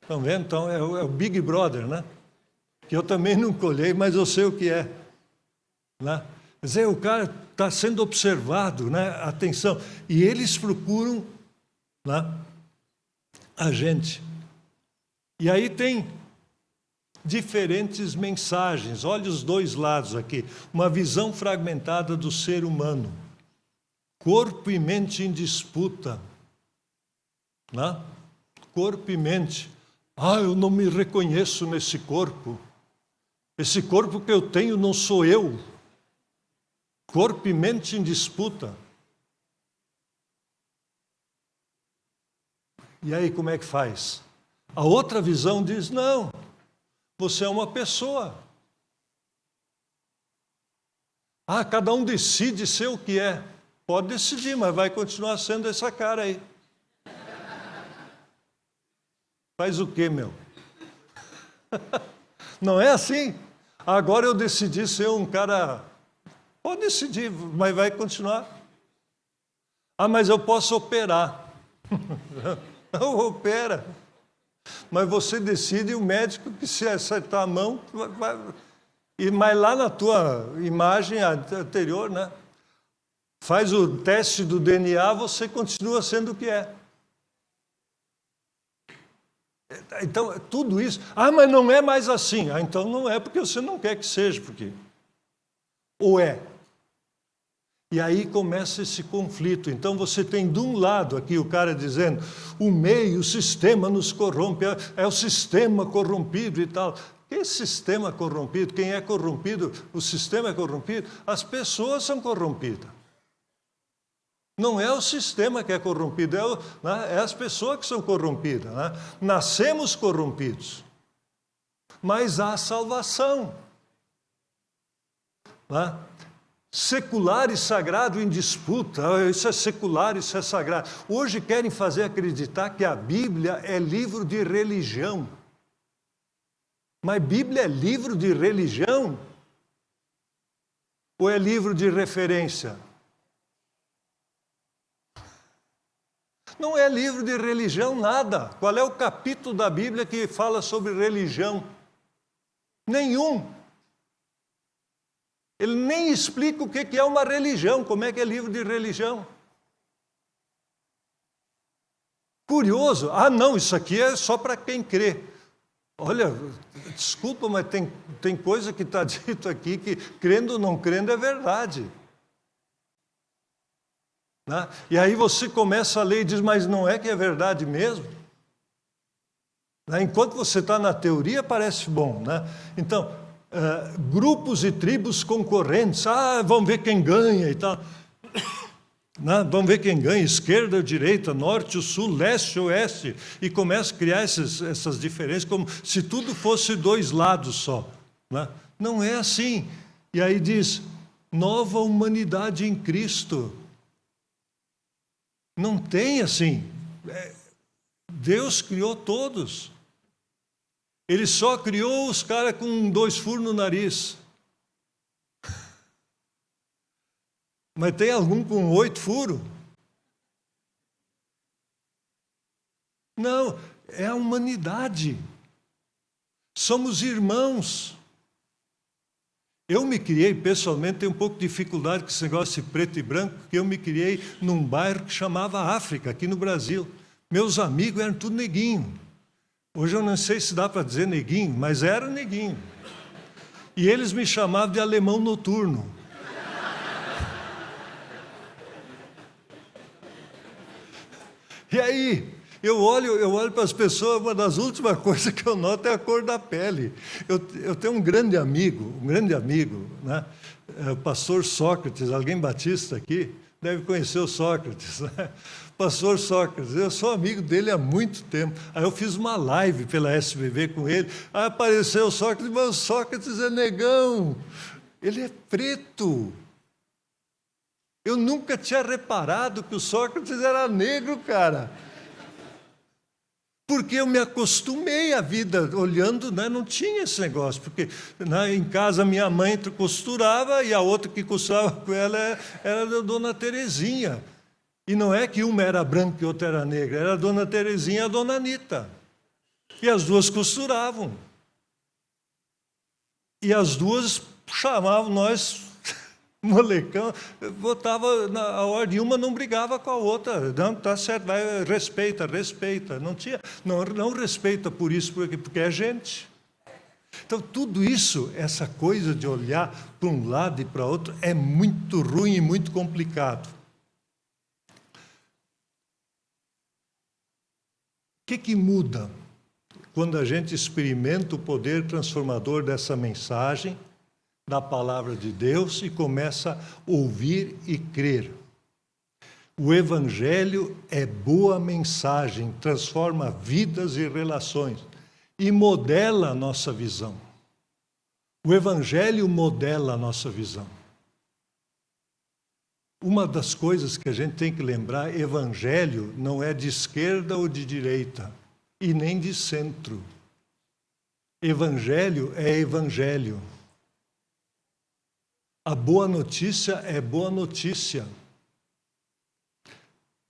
Estão vendo? Então é o Big Brother, né? Que eu também não colhei, mas eu sei o que é. Né? Quer dizer, o cara está sendo observado, né? Atenção. E eles procuram, né, a gente. E aí tem diferentes mensagens. Olha os dois lados aqui. Uma visão fragmentada do ser humano. Corpo e mente em disputa. Né? Corpo e mente. Ah, eu não me reconheço nesse corpo. Esse corpo que eu tenho não sou eu. Corpo e mente em disputa. E aí como é que faz? A outra visão diz, não, você é uma pessoa. Ah, cada um decide ser o que é. Pode decidir, mas vai continuar sendo essa cara aí. Faz o quê, meu? Não é assim? Agora eu decidi ser um cara... Pode decidir, mas vai continuar. Ah, mas eu posso operar. Não opera. Mas você decide, o médico que se acertar a mão... Mas lá na tua imagem anterior, né? Faz o teste do DNA, você continua sendo o que é. Então, tudo isso... Ah, mas não é mais assim. Ah, então não é porque você não quer que seja, porque... Ou é? E aí começa esse conflito. Então você tem de um lado aqui o cara dizendo, o meio, o sistema nos corrompe, é o sistema corrompido e tal. Que sistema corrompido? Quem é corrompido? O sistema é corrompido? As pessoas são corrompidas. Não é o sistema que é corrompido, é as pessoas que são corrompidas. Né? Nascemos corrompidos, mas há salvação. Né? Secular e sagrado em disputa, isso é secular, isso é sagrado. Hoje querem fazer acreditar que a Bíblia é livro de religião. Mas Bíblia é livro de religião? Ou é livro de referência? Não é livro de religião nada. Qual é o capítulo da Bíblia que fala sobre religião? Nenhum. Ele nem explica o que é uma religião, como é que é livro de religião. Curioso. Ah, não, isso aqui é só para quem crê. Olha, desculpa, mas tem coisa que está dito aqui que, crendo ou não crendo, é verdade. Né? E aí você começa a ler e diz, mas não é que é verdade mesmo? Enquanto você está na teoria, parece bom, né? Então, grupos e tribos concorrentes, vamos ver quem ganha e tal. Vamos ver quem ganha, esquerda ou direita, norte ou sul, leste ou oeste, e começa a criar essas diferenças, como se tudo fosse dois lados só. Né? Não é assim. E aí diz, nova humanidade em Cristo. Não tem assim. Deus criou todos. Ele só criou os caras com 2 furos no nariz. Mas tem algum com 8 furos? Não, é a humanidade. Somos irmãos. Eu me criei, pessoalmente, tenho um pouco de dificuldade com esse negócio de preto e branco, porque eu me criei num bairro que chamava África, aqui no Brasil. Meus amigos eram tudo neguinho. Hoje eu não sei se dá para dizer neguinho, mas era neguinho. E eles me chamavam de alemão noturno. E aí, eu olho para as pessoas, uma das últimas coisas que eu noto é a cor da pele. Eu tenho um grande amigo, né? O pastor Sócrates, alguém batista aqui, deve conhecer o Sócrates, né? Pastor Sócrates, eu sou amigo dele há muito tempo. Aí eu fiz uma live pela SBV com ele, aí apareceu o Sócrates, mas o Sócrates é negão, ele é preto. Eu nunca tinha reparado que o Sócrates era negro, cara. Porque eu me acostumei à vida olhando, né? Não tinha esse negócio, porque em casa minha mãe costurava e a outra que costurava com ela era a dona Terezinha. E não é que uma era branca e outra era negra, era a dona Terezinha e a dona Anita. E as duas costuravam. E as duas chamavam nós, molecão, botava na ordem, uma não brigava com a outra. Não, tá certo, vai, respeita. Não respeita por isso, porque é gente. Então, tudo isso, essa coisa de olhar para um lado e para outro, é muito ruim e muito complicado. O que muda quando a gente experimenta o poder transformador dessa mensagem, da palavra de Deus, e começa a ouvir e crer? O Evangelho é boa mensagem, transforma vidas e relações e modela a nossa visão. O Evangelho modela a nossa visão. Uma das coisas que a gente tem que lembrar, Evangelho não é de esquerda ou de direita, e nem de centro. Evangelho é Evangelho. A boa notícia é boa notícia.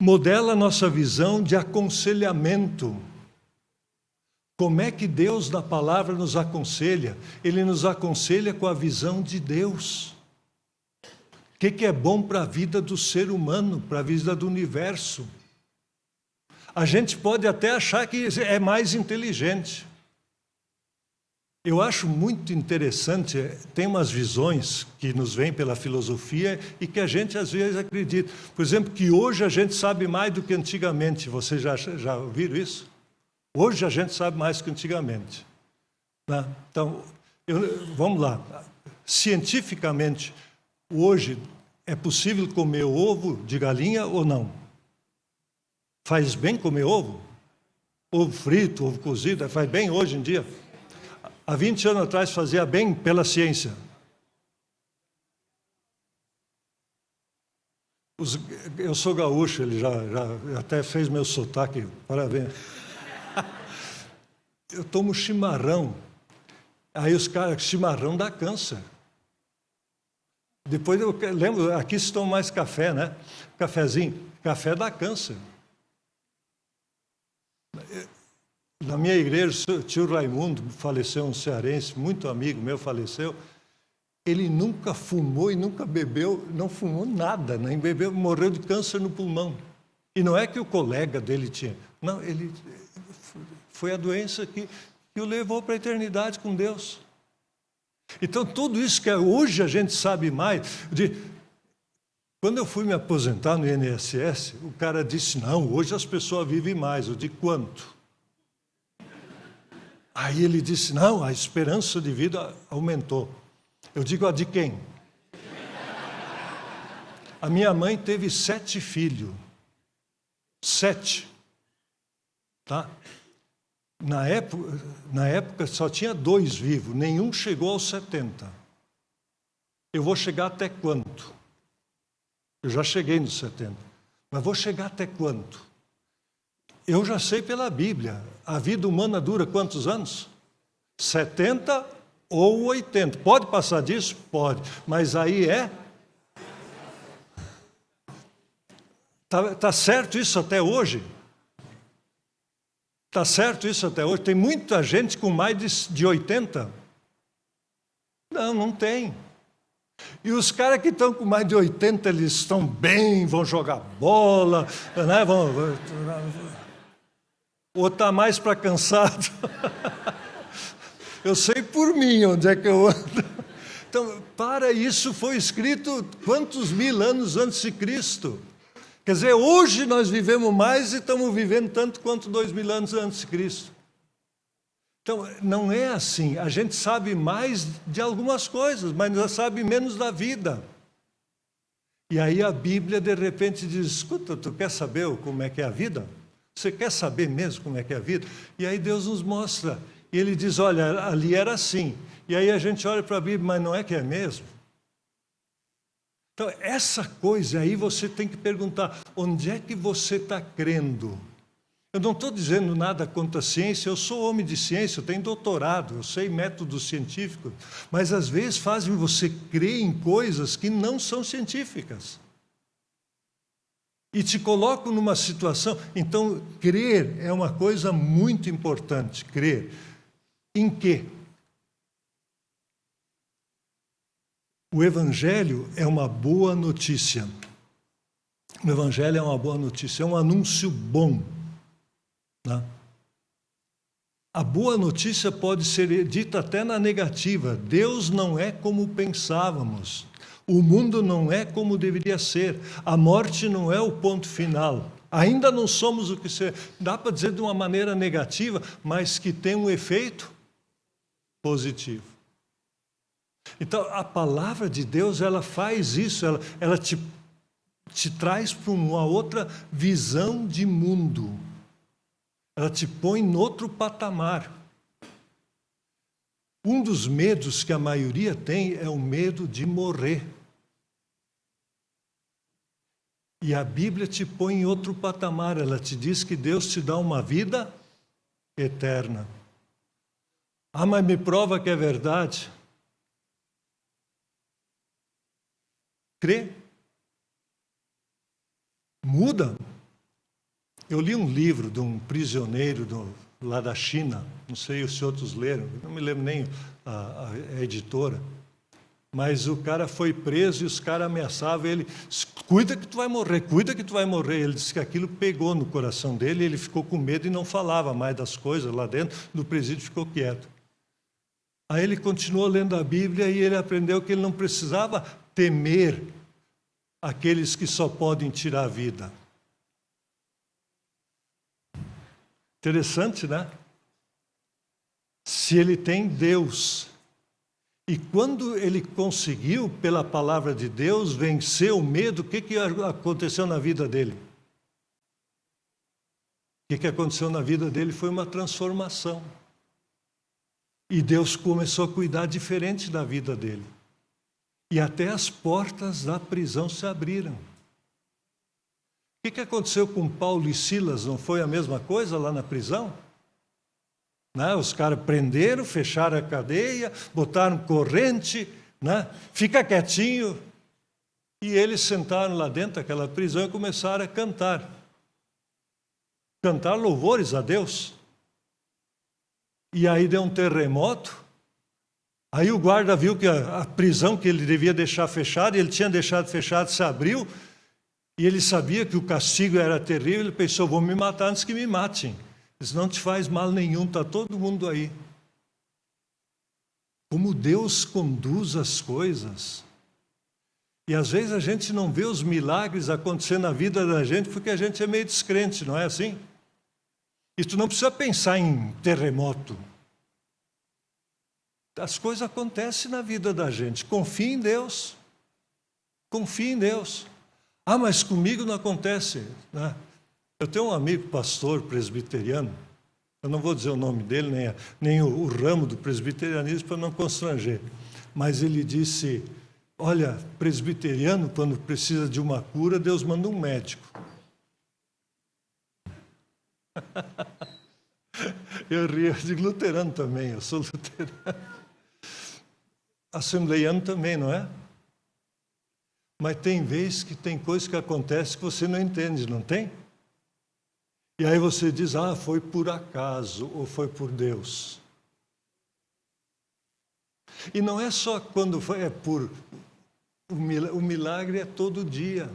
Modela a nossa visão de aconselhamento. Como é que Deus, na palavra, nos aconselha? Ele nos aconselha com a visão de Deus. O que é bom para a vida do ser humano, para a vida do universo? A gente pode até achar que é mais inteligente. Eu acho muito interessante, tem umas visões que nos vêm pela filosofia e que a gente às vezes acredita. Por exemplo, que hoje a gente sabe mais do que antigamente. Vocês já ouviram isso? Hoje a gente sabe mais que antigamente. Né? Então, vamos lá. Cientificamente, hoje é possível comer ovo de galinha ou não? Faz bem comer ovo? Ovo frito, ovo cozido, faz bem hoje em dia? Há 20 anos atrás fazia bem pela ciência. Eu sou gaúcho, ele já até fez meu sotaque, parabéns. Eu tomo chimarrão. Aí os caras, chimarrão dá câncer. Depois eu lembro, aqui se toma mais café, né? Cafezinho. Café dá câncer. Na minha igreja, o tio Raimundo faleceu, um cearense, muito amigo meu, faleceu. Ele nunca fumou e nunca bebeu, não fumou nada, nem bebeu, morreu de câncer no pulmão. E não é que o colega dele tinha. Não, ele foi a doença que o levou para a eternidade com Deus. Então, tudo isso que hoje a gente sabe mais. Quando eu fui me aposentar no INSS, o cara disse, não, hoje as pessoas vivem mais. Eu disse, quanto? Aí ele disse, não, a esperança de vida aumentou. Eu digo, a de quem? A minha mãe teve 7 filhos. 7. Tá? Na época só tinha 2 vivos, nenhum chegou aos 70. Eu vou chegar até quanto? Eu já cheguei nos 70. Mas vou chegar até quanto? Eu já sei pela Bíblia. A vida humana dura quantos anos? 70 ou 80. Pode passar disso? Pode. Mas aí Tá certo isso até hoje? Tá certo isso até hoje? Tem muita gente com mais de 80? Não, não tem. E os caras que estão com mais de 80, eles estão bem, vão jogar bola, né? Ou está mais para cansado. Eu sei por mim onde é que eu ando. Então, para isso foi escrito quantos 1000 anos antes de Cristo? Quer dizer, hoje nós vivemos mais e estamos vivendo tanto quanto 2000 anos antes de Cristo. Então, não é assim. A gente sabe mais de algumas coisas, mas já sabe menos da vida. E aí a Bíblia, de repente, diz, escuta, tu quer saber como é que é a vida? Você quer saber mesmo como é que é a vida? E aí Deus nos mostra. E ele diz, olha, ali era assim. E aí a gente olha para a Bíblia, mas não é que é mesmo? Então, essa coisa aí você tem que perguntar, onde é que você está crendo? Eu não estou dizendo nada contra a ciência, eu sou homem de ciência, eu tenho doutorado, eu sei métodos científicos, mas às vezes fazem você crer em coisas que não são científicas. E te colocam numa situação... Então, crer é uma coisa muito importante, crer. Em quê? O Evangelho é uma boa notícia. O Evangelho é uma boa notícia, é um anúncio bom. Né? A boa notícia pode ser dita até na negativa. Deus não é como pensávamos. O mundo não é como deveria ser. A morte não é o ponto final. Ainda não somos o que ser. Dá para dizer de uma maneira negativa, mas que tem um efeito positivo. Então, a palavra de Deus, ela faz isso, ela te traz para uma outra visão de mundo. Ela te põe em outro patamar. Um dos medos que a maioria tem é o medo de morrer. E a Bíblia te põe em outro patamar, ela te diz que Deus te dá uma vida eterna. Ah, mas me prova que é verdade. Crê. Muda. Eu li um livro de um prisioneiro lá da China, não sei se outros leram, não me lembro nem a editora, mas o cara foi preso e os caras ameaçavam ele, cuida que tu vai morrer, cuida que tu vai morrer. Ele disse que aquilo pegou no coração dele, ele ficou com medo e não falava mais das coisas lá dentro, do presídio ficou quieto. Aí ele continuou lendo a Bíblia e ele aprendeu que ele não precisava temer aqueles que só podem tirar a vida. Interessante, né? Se ele tem Deus, e quando ele conseguiu, pela palavra de Deus, vencer o medo, o que aconteceu na vida dele? O que aconteceu na vida dele foi uma transformação. E Deus começou a cuidar diferente da vida dele. E até as portas da prisão se abriram. O que aconteceu com Paulo e Silas? Não foi a mesma coisa lá na prisão? Né? Os caras prenderam, fecharam a cadeia, botaram corrente, né? Fica quietinho. E eles sentaram lá dentro daquela prisão e começaram a cantar. Cantar louvores a Deus. E aí deu um terremoto. Aí o guarda viu que a prisão que ele devia deixar fechada, ele tinha deixado fechada, se abriu. E ele sabia que o castigo era terrível, ele pensou, vou me matar antes que me matem. Isso não te faz mal nenhum, está todo mundo aí. Como Deus conduz as coisas. E às vezes a gente não vê os milagres acontecendo na vida da gente porque a gente é meio descrente, não é assim? E tu não precisa pensar em terremoto. As coisas acontecem na vida da gente. Confie em Deus. Confie em Deus. Ah, mas comigo não acontece, né? Eu tenho um amigo pastor presbiteriano, eu não vou dizer o nome dele, nem o ramo do presbiterianismo para não constranger, mas ele disse, olha, presbiteriano, quando precisa de uma cura, Deus manda um médico. Eu rio de luterano também, eu sou luterano. Assembleiano também, não é? Mas tem vezes que tem coisas que acontecem que você não entende, não tem? E aí você diz, ah, foi por acaso ou foi por Deus. E não é só quando foi, é por... O milagre é todo dia.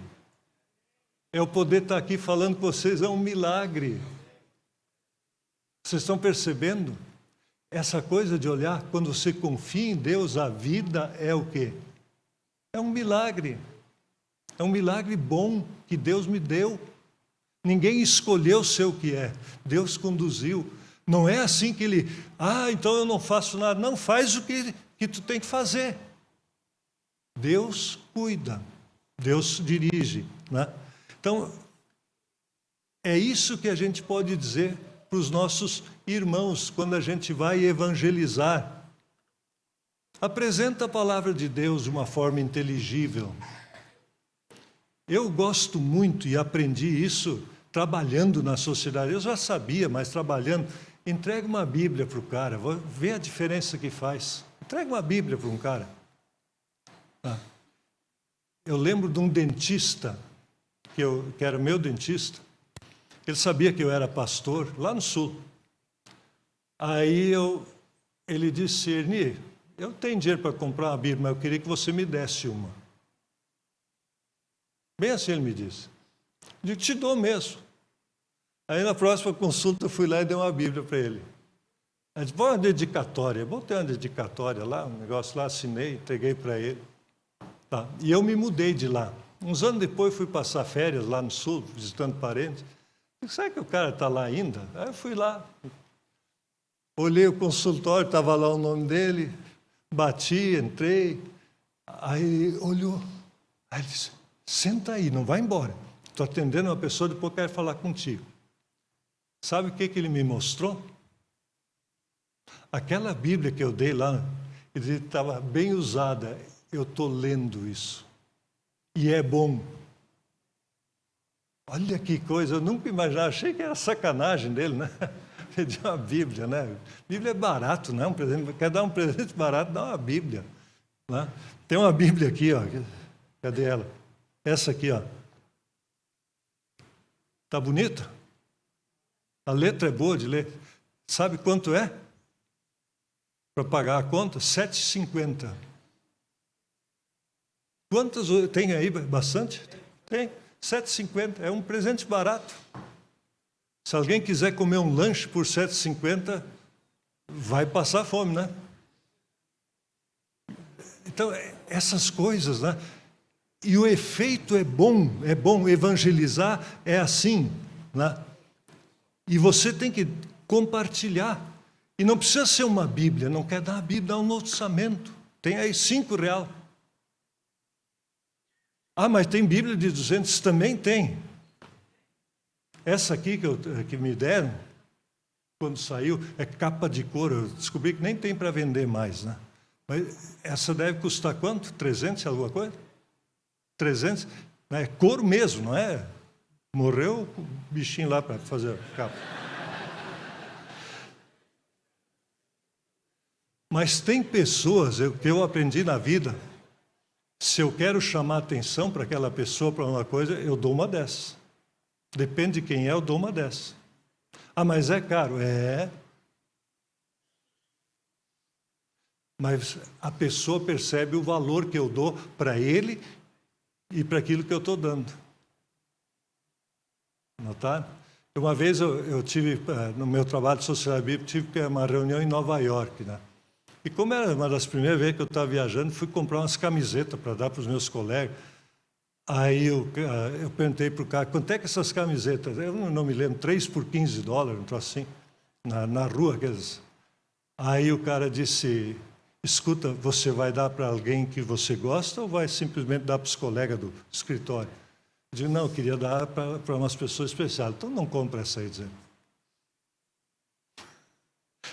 É o poder estar aqui falando com vocês, é um milagre. Vocês estão percebendo? Essa coisa de olhar, quando você confia em Deus, a vida é o quê? É um milagre. É um milagre bom que Deus me deu. Ninguém escolheu ser o que é. Deus conduziu. Não é assim que ele... Ah, então eu não faço nada. Não, faz o que tu tem que fazer. Deus cuida. Deus dirige, né? Então, é isso que a gente pode dizer para os nossos irmãos quando a gente vai evangelizar. Apresenta a palavra de Deus de uma forma inteligível. Eu gosto muito e aprendi isso trabalhando na sociedade. Eu já sabia, mas trabalhando. Entrega uma Bíblia para o cara, vê a diferença que faz. Entrega uma Bíblia para um cara. Eu lembro de um dentista, que era meu dentista. Ele sabia que eu era pastor, lá no sul. Aí ele disse, Ernie, eu tenho dinheiro para comprar uma Bíblia, mas eu queria que você me desse uma. Bem assim ele me disse. Eu digo, te dou mesmo. Aí na próxima consulta eu fui lá e dei uma Bíblia para ele. Ele disse, põe uma dedicatória. Eu botei uma dedicatória lá, um negócio lá, assinei, entreguei para ele. Tá. E eu me mudei de lá. Uns anos depois fui passar férias lá no sul, visitando parentes. Será que o cara está lá ainda? Aí eu fui lá, olhei o consultório, estava lá o nome dele, bati, entrei, aí ele olhou, aí ele disse, senta aí, não vai embora, estou atendendo uma pessoa, depois quero falar contigo. Sabe o que ele me mostrou? Aquela Bíblia que eu dei lá, ele estava bem usada, eu estou lendo isso, e é bom. Olha que coisa, eu nunca imaginava, achei que era sacanagem dele, né? Pedir uma Bíblia, né? Bíblia é barato, né? Quer dar um presente barato, dá uma Bíblia. Né? Tem uma Bíblia aqui, ó. Cadê ela? Essa aqui, ó. Tá bonita? A letra é boa de ler. Sabe quanto é? Para pagar a conta? R$ 7,50. Quantas tem aí? Bastante? Tem. 7,50, é um presente barato. Se alguém quiser comer um lanche por 7,50, vai passar fome, né? Então, essas coisas, né? E o efeito é bom, evangelizar é assim, né? E você tem que compartilhar. E não precisa ser uma Bíblia, não quer dar a Bíblia, dá um Novo Testamento. Tem aí R$5. Ah, mas tem Bíblia de 200? Também tem. Essa aqui que me deram, quando saiu, é capa de couro. Eu descobri que nem tem para vender mais, né? Mas essa deve custar quanto? 300 alguma coisa? 300? É couro mesmo, não é? Morreu o bichinho lá para fazer a capa. Mas tem pessoas, que eu aprendi na vida, se eu quero chamar atenção para aquela pessoa, para uma coisa, eu dou uma dessas. Depende de quem é, eu dou uma dessas. Ah, mas é caro? É. Mas a pessoa percebe o valor que eu dou para ele e para aquilo que eu estou dando. Notaram? Uma vez eu tive, no meu trabalho de sociedade bíblica, tive uma reunião em Nova York, né? E como era uma das primeiras vezes que eu estava viajando, fui comprar umas camisetas para dar para os meus colegas. Aí eu perguntei para o cara, quanto é que essas camisetas? Eu não me lembro, 3 por $15, um troço assim, na rua. Aqueles. Aí o cara disse, Escuta, você vai dar para alguém que você gosta ou vai simplesmente dar para os colegas do escritório? Eu digo, não, eu queria dar para umas pessoas especiais. Então não compra essa aí, dizendo.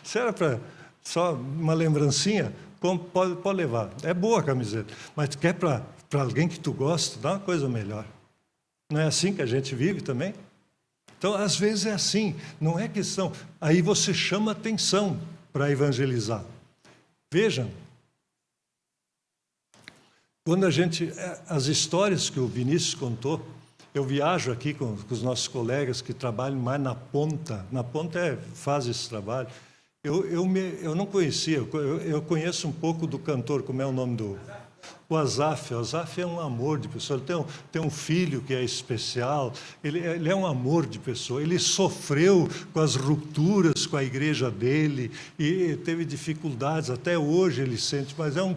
Se era para só uma lembrancinha, pode levar. É boa a camiseta, mas tu quer para alguém que tu gosta, dá uma coisa melhor. Não é assim que a gente vive também? Então, às vezes é assim, não é questão. Aí você chama atenção para evangelizar. Vejam, quando as histórias que o Vinícius contou, eu viajo aqui com os nossos colegas que trabalham mais na ponta faz esse trabalho. Eu não conhecia, eu conheço um pouco do cantor, como é o nome o Asaf. O Asaf é um amor de pessoa, ele tem um filho que é especial, ele é um amor de pessoa, ele sofreu com as rupturas com a igreja dele e teve dificuldades, até hoje ele sente, mas é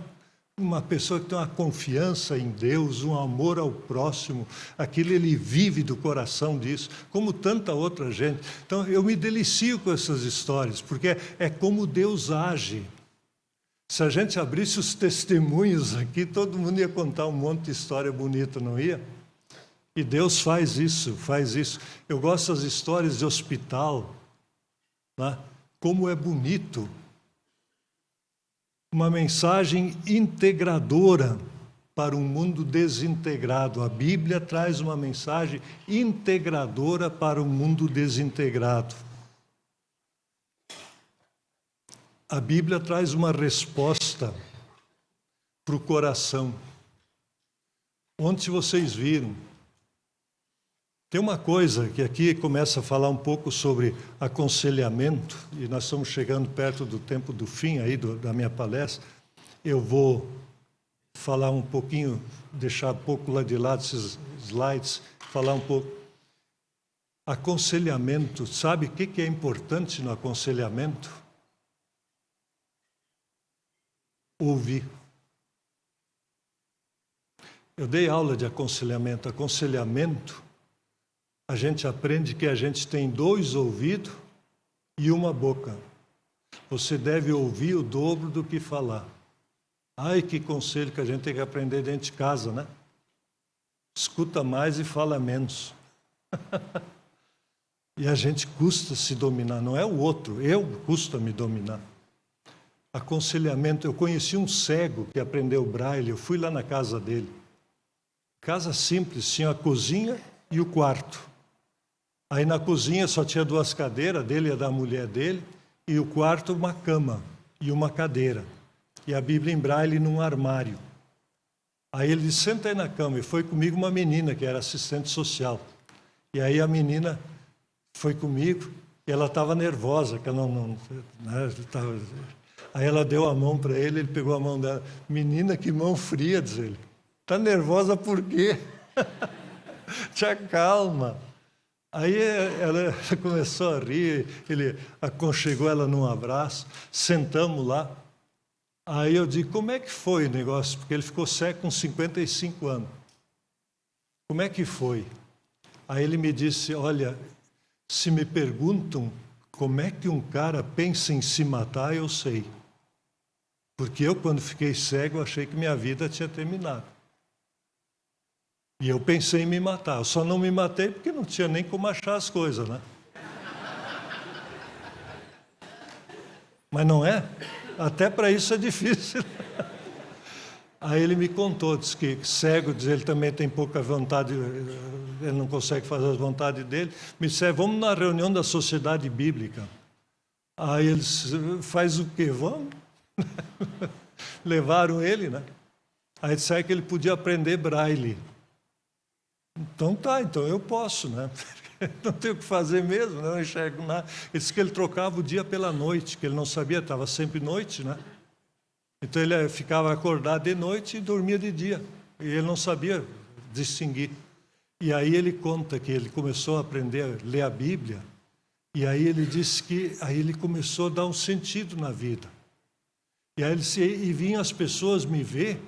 uma pessoa que tem uma confiança em Deus, um amor ao próximo, aquilo ele vive do coração disso, como tanta outra gente. Então eu me delicio com essas histórias, porque é como Deus age. Se a gente abrisse os testemunhos aqui, todo mundo ia contar um monte de história bonita, não ia? E Deus faz isso, faz isso. Eu gosto das histórias de hospital, né? Como é bonito. Uma mensagem integradora para um mundo desintegrado. A Bíblia traz uma mensagem integradora para um mundo desintegrado. A Bíblia traz uma resposta para o coração. Ontem vocês viram. Tem uma coisa que aqui começa a falar um pouco sobre aconselhamento, e nós estamos chegando perto do tempo do fim aí da minha palestra. Eu vou falar um pouquinho, deixar um pouco lá de lado esses slides, falar um pouco. Aconselhamento, sabe o que é importante no aconselhamento? Ouvir. Eu dei aula de aconselhamento. Aconselhamento, a gente aprende que a gente tem 2 ouvidos e uma boca. Você deve ouvir o dobro do que falar. Ai, que conselho que a gente tem que aprender dentro de casa, né? Escuta mais e fala menos. E a gente custa se dominar, não é o outro, custa me dominar. Aconselhamento, eu conheci um cego que aprendeu braille, eu fui lá na casa dele. Casa simples, tinha a cozinha e o quarto. Aí na cozinha só tinha 2 cadeiras, dele e da mulher dele, e o quarto uma cama e uma cadeira. E a Bíblia em braille num armário. Aí ele disse, senta aí na cama, e foi comigo uma menina que era assistente social. E aí a menina foi comigo, e ela estava nervosa, que ela não estava... Aí ela deu a mão para ele, ele pegou a mão dela. Menina, que mão fria, diz ele. Está nervosa por quê? Te acalma. Aí ela começou a rir, ele aconchegou ela num abraço, sentamos lá. Aí eu digo, como é que foi o negócio? Porque ele ficou cego com 55 anos. Como é que foi? Aí ele me disse, olha, se me perguntam como é que um cara pensa em se matar, eu sei. Porque eu, quando fiquei cego, achei que minha vida tinha terminado. E eu pensei em me matar. Eu só não me matei porque não tinha nem como achar as coisas, né? Mas não é? Até para isso é difícil. Aí ele me contou, disse que cego, diz, ele também tem pouca vontade, ele não consegue fazer as vontades dele. Me disse, vamos na reunião da Sociedade Bíblica. Aí ele disse, faz o quê? Vamos? Levaram ele, né? Aí disseram que ele podia aprender braille. Então tá, então eu posso, né? Não tenho o que fazer mesmo, não enxergo nada. Ele disse que ele trocava o dia pela noite, que ele não sabia, estava sempre noite, né? Então ele ficava acordado de noite e dormia de dia. E ele não sabia distinguir. E aí ele conta que ele começou a aprender a ler a Bíblia. E aí ele disse que aí ele começou a dar um sentido na vida. E aí e vinham as pessoas me ver,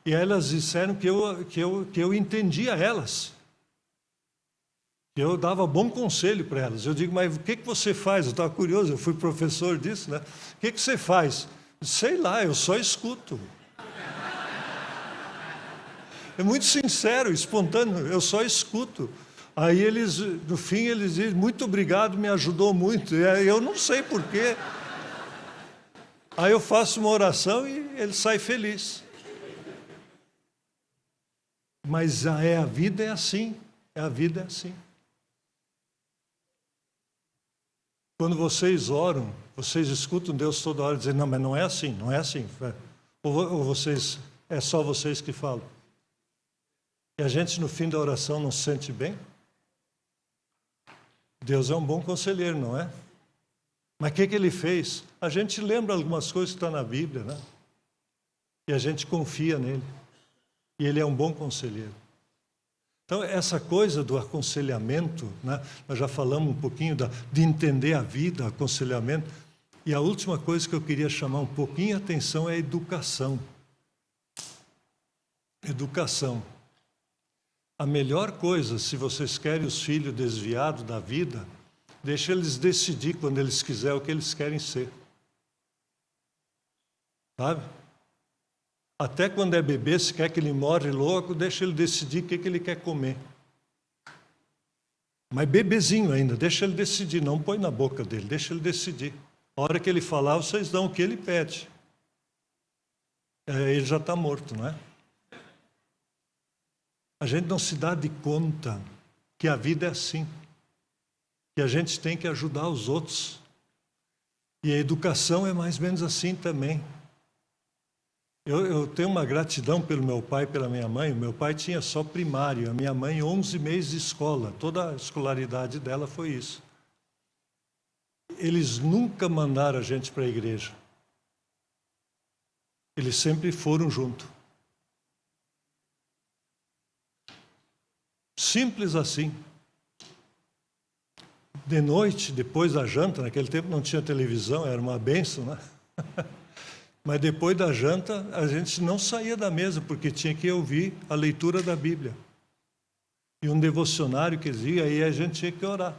e elas disseram que eu entendia elas. Eu dava bom conselho para elas. Eu digo, mas o que você faz? Eu estava curioso, eu fui professor disso, né? O que você faz? Sei lá, eu só escuto. É muito sincero, espontâneo, eu só escuto. Aí eles, no fim, eles dizem, muito obrigado, me ajudou muito. E aí eu não sei porquê. Aí eu faço uma oração e ele sai feliz. Mas a vida é assim, a vida é assim. Quando vocês oram, vocês escutam Deus toda hora dizendo, não, mas não é assim, não é assim. Ou vocês, é só vocês que falam. E a gente, no fim da oração, não se sente bem? Deus é um bom conselheiro, não é? Mas o que ele fez? A gente lembra algumas coisas que estão na Bíblia, né? E a gente confia nele. E ele é um bom conselheiro. Então, essa coisa do aconselhamento, né? Nós já falamos um pouquinho de entender a vida, aconselhamento. E a última coisa que eu queria chamar um pouquinho a atenção é a educação. Educação. A melhor coisa, se vocês querem os filhos desviados da vida, deixa eles decidir quando eles quiserem o que eles querem ser. Sabe? Até quando é bebê, se quer que ele morre louco, deixa ele decidir o que ele quer comer. Mas bebezinho ainda, deixa ele decidir, não põe na boca dele, deixa ele decidir. A hora que ele falar, vocês dão o que ele pede. Ele já está morto, não é? A gente não se dá de conta que a vida é assim, que a gente tem que ajudar os outros. E a educação é mais ou menos assim também. Eu tenho uma gratidão pelo meu pai e pela minha mãe. O meu pai tinha só primário, a minha mãe 11 meses de escola. Toda a escolaridade dela foi isso. Eles nunca mandaram a gente para a igreja. Eles sempre foram junto. Simples assim. De noite, depois da janta, naquele tempo não tinha televisão, era uma bênção, né? Mas depois da janta, a gente não saía da mesa, porque tinha que ouvir a leitura da Bíblia. E um devocionário que dizia, aí a gente tinha que orar.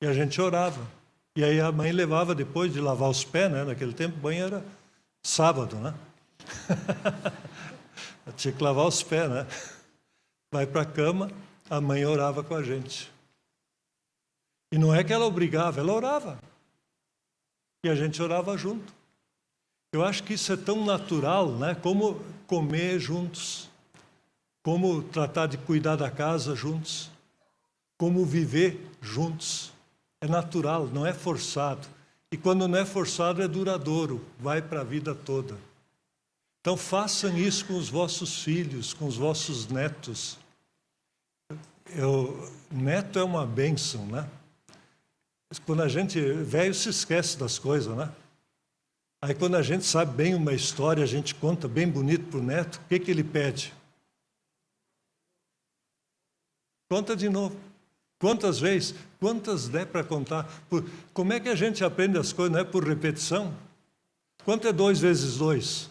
E a gente orava. E aí a mãe levava, depois de lavar os pés, né? Naquele tempo, banho era sábado, né? Tinha que lavar os pés, né? Vai para a cama, a mãe orava com a gente. E não é que ela obrigava, ela orava. E a gente orava junto. Eu acho que isso é tão natural, né? Como comer juntos, como tratar de cuidar da casa juntos, como viver juntos. É natural, não é forçado. E quando não é forçado, é duradouro, vai para a vida toda. Então façam isso com os vossos filhos, com os vossos netos. Neto é uma bênção, né? Quando a gente velho se esquece das coisas, né? Aí quando a gente sabe bem uma história, a gente conta bem bonito para o neto, o que ele pede? Conta de novo. Quantas vezes? Quantas der para contar? Como é que a gente aprende as coisas? Não é por repetição? Quanto é 2 vezes 2?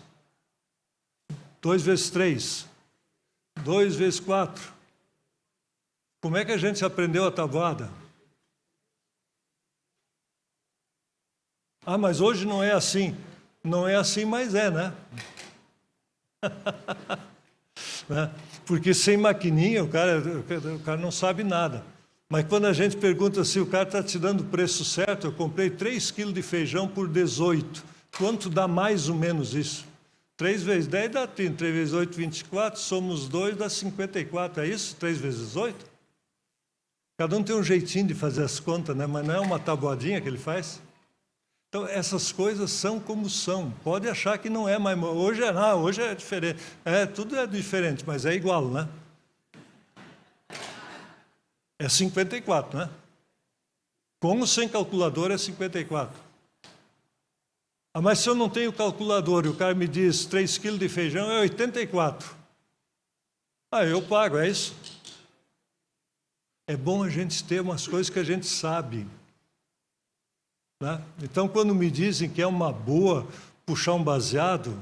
2 vezes 3? 2 vezes 4? Como é que a gente aprendeu a tabuada? Ah, mas hoje não é assim. Não é assim, mas é, né? Porque sem maquininha o cara não sabe nada. Mas quando a gente pergunta se o cara está te dando o preço certo, eu comprei 3 quilos de feijão por 18. Quanto dá mais ou menos isso? 3 vezes 10 dá 30, 3 vezes 8, 24, somos 2, dá 54, é isso? 3 vezes 8? Cada um tem um jeitinho de fazer as contas, né? Mas não é uma tabuadinha que ele faz? Então, essas coisas são como são. Pode achar que não é, mas hoje é diferente. Tudo é diferente, mas é igual, né? É 54, né? Com ou sem calculador é 54. Ah, mas se eu não tenho calculador e o cara me diz 3 quilos de feijão é 84. Ah, eu pago, é isso? É bom a gente ter umas coisas que a gente sabe. Né? Então, quando me dizem que é uma boa puxar um baseado,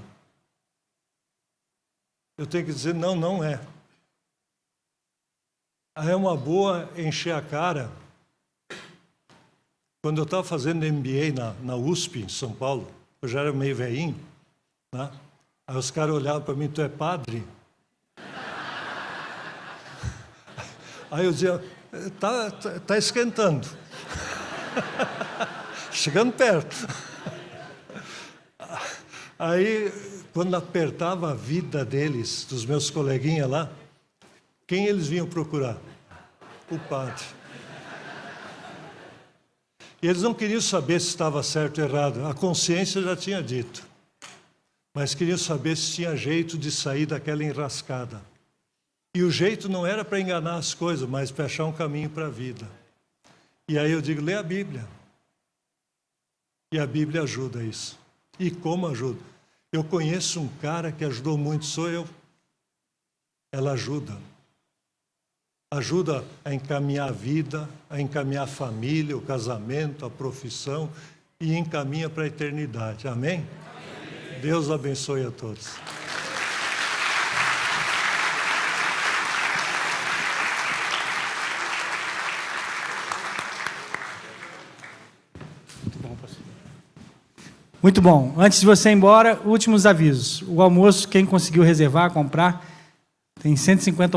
eu tenho que dizer, não, não é. É uma boa encher a cara. Quando eu estava fazendo MBA na USP, em São Paulo, eu já era meio velhinho, né? Aí os caras olhavam para mim, tu é padre? Aí eu dizia, tá esquentando. Chegando perto. Aí, quando apertava a vida deles, dos meus coleguinhas lá, quem eles vinham procurar? O padre. E eles não queriam saber se estava certo ou errado. A consciência já tinha dito. Mas queriam saber se tinha jeito de sair daquela enrascada. E o jeito não era para enganar as coisas, mas para achar um caminho para a vida. E aí eu digo, lê a Bíblia. E a Bíblia ajuda isso. E como ajuda? Eu conheço um cara que ajudou muito, sou eu. Ela ajuda. Ajuda a encaminhar a vida, a encaminhar a família, o casamento, a profissão e encaminha para a eternidade. Amém? Amém. Deus abençoe a todos. Muito bom. Antes de você ir embora, últimos avisos. O almoço, quem conseguiu reservar, comprar, tem 150 almoços.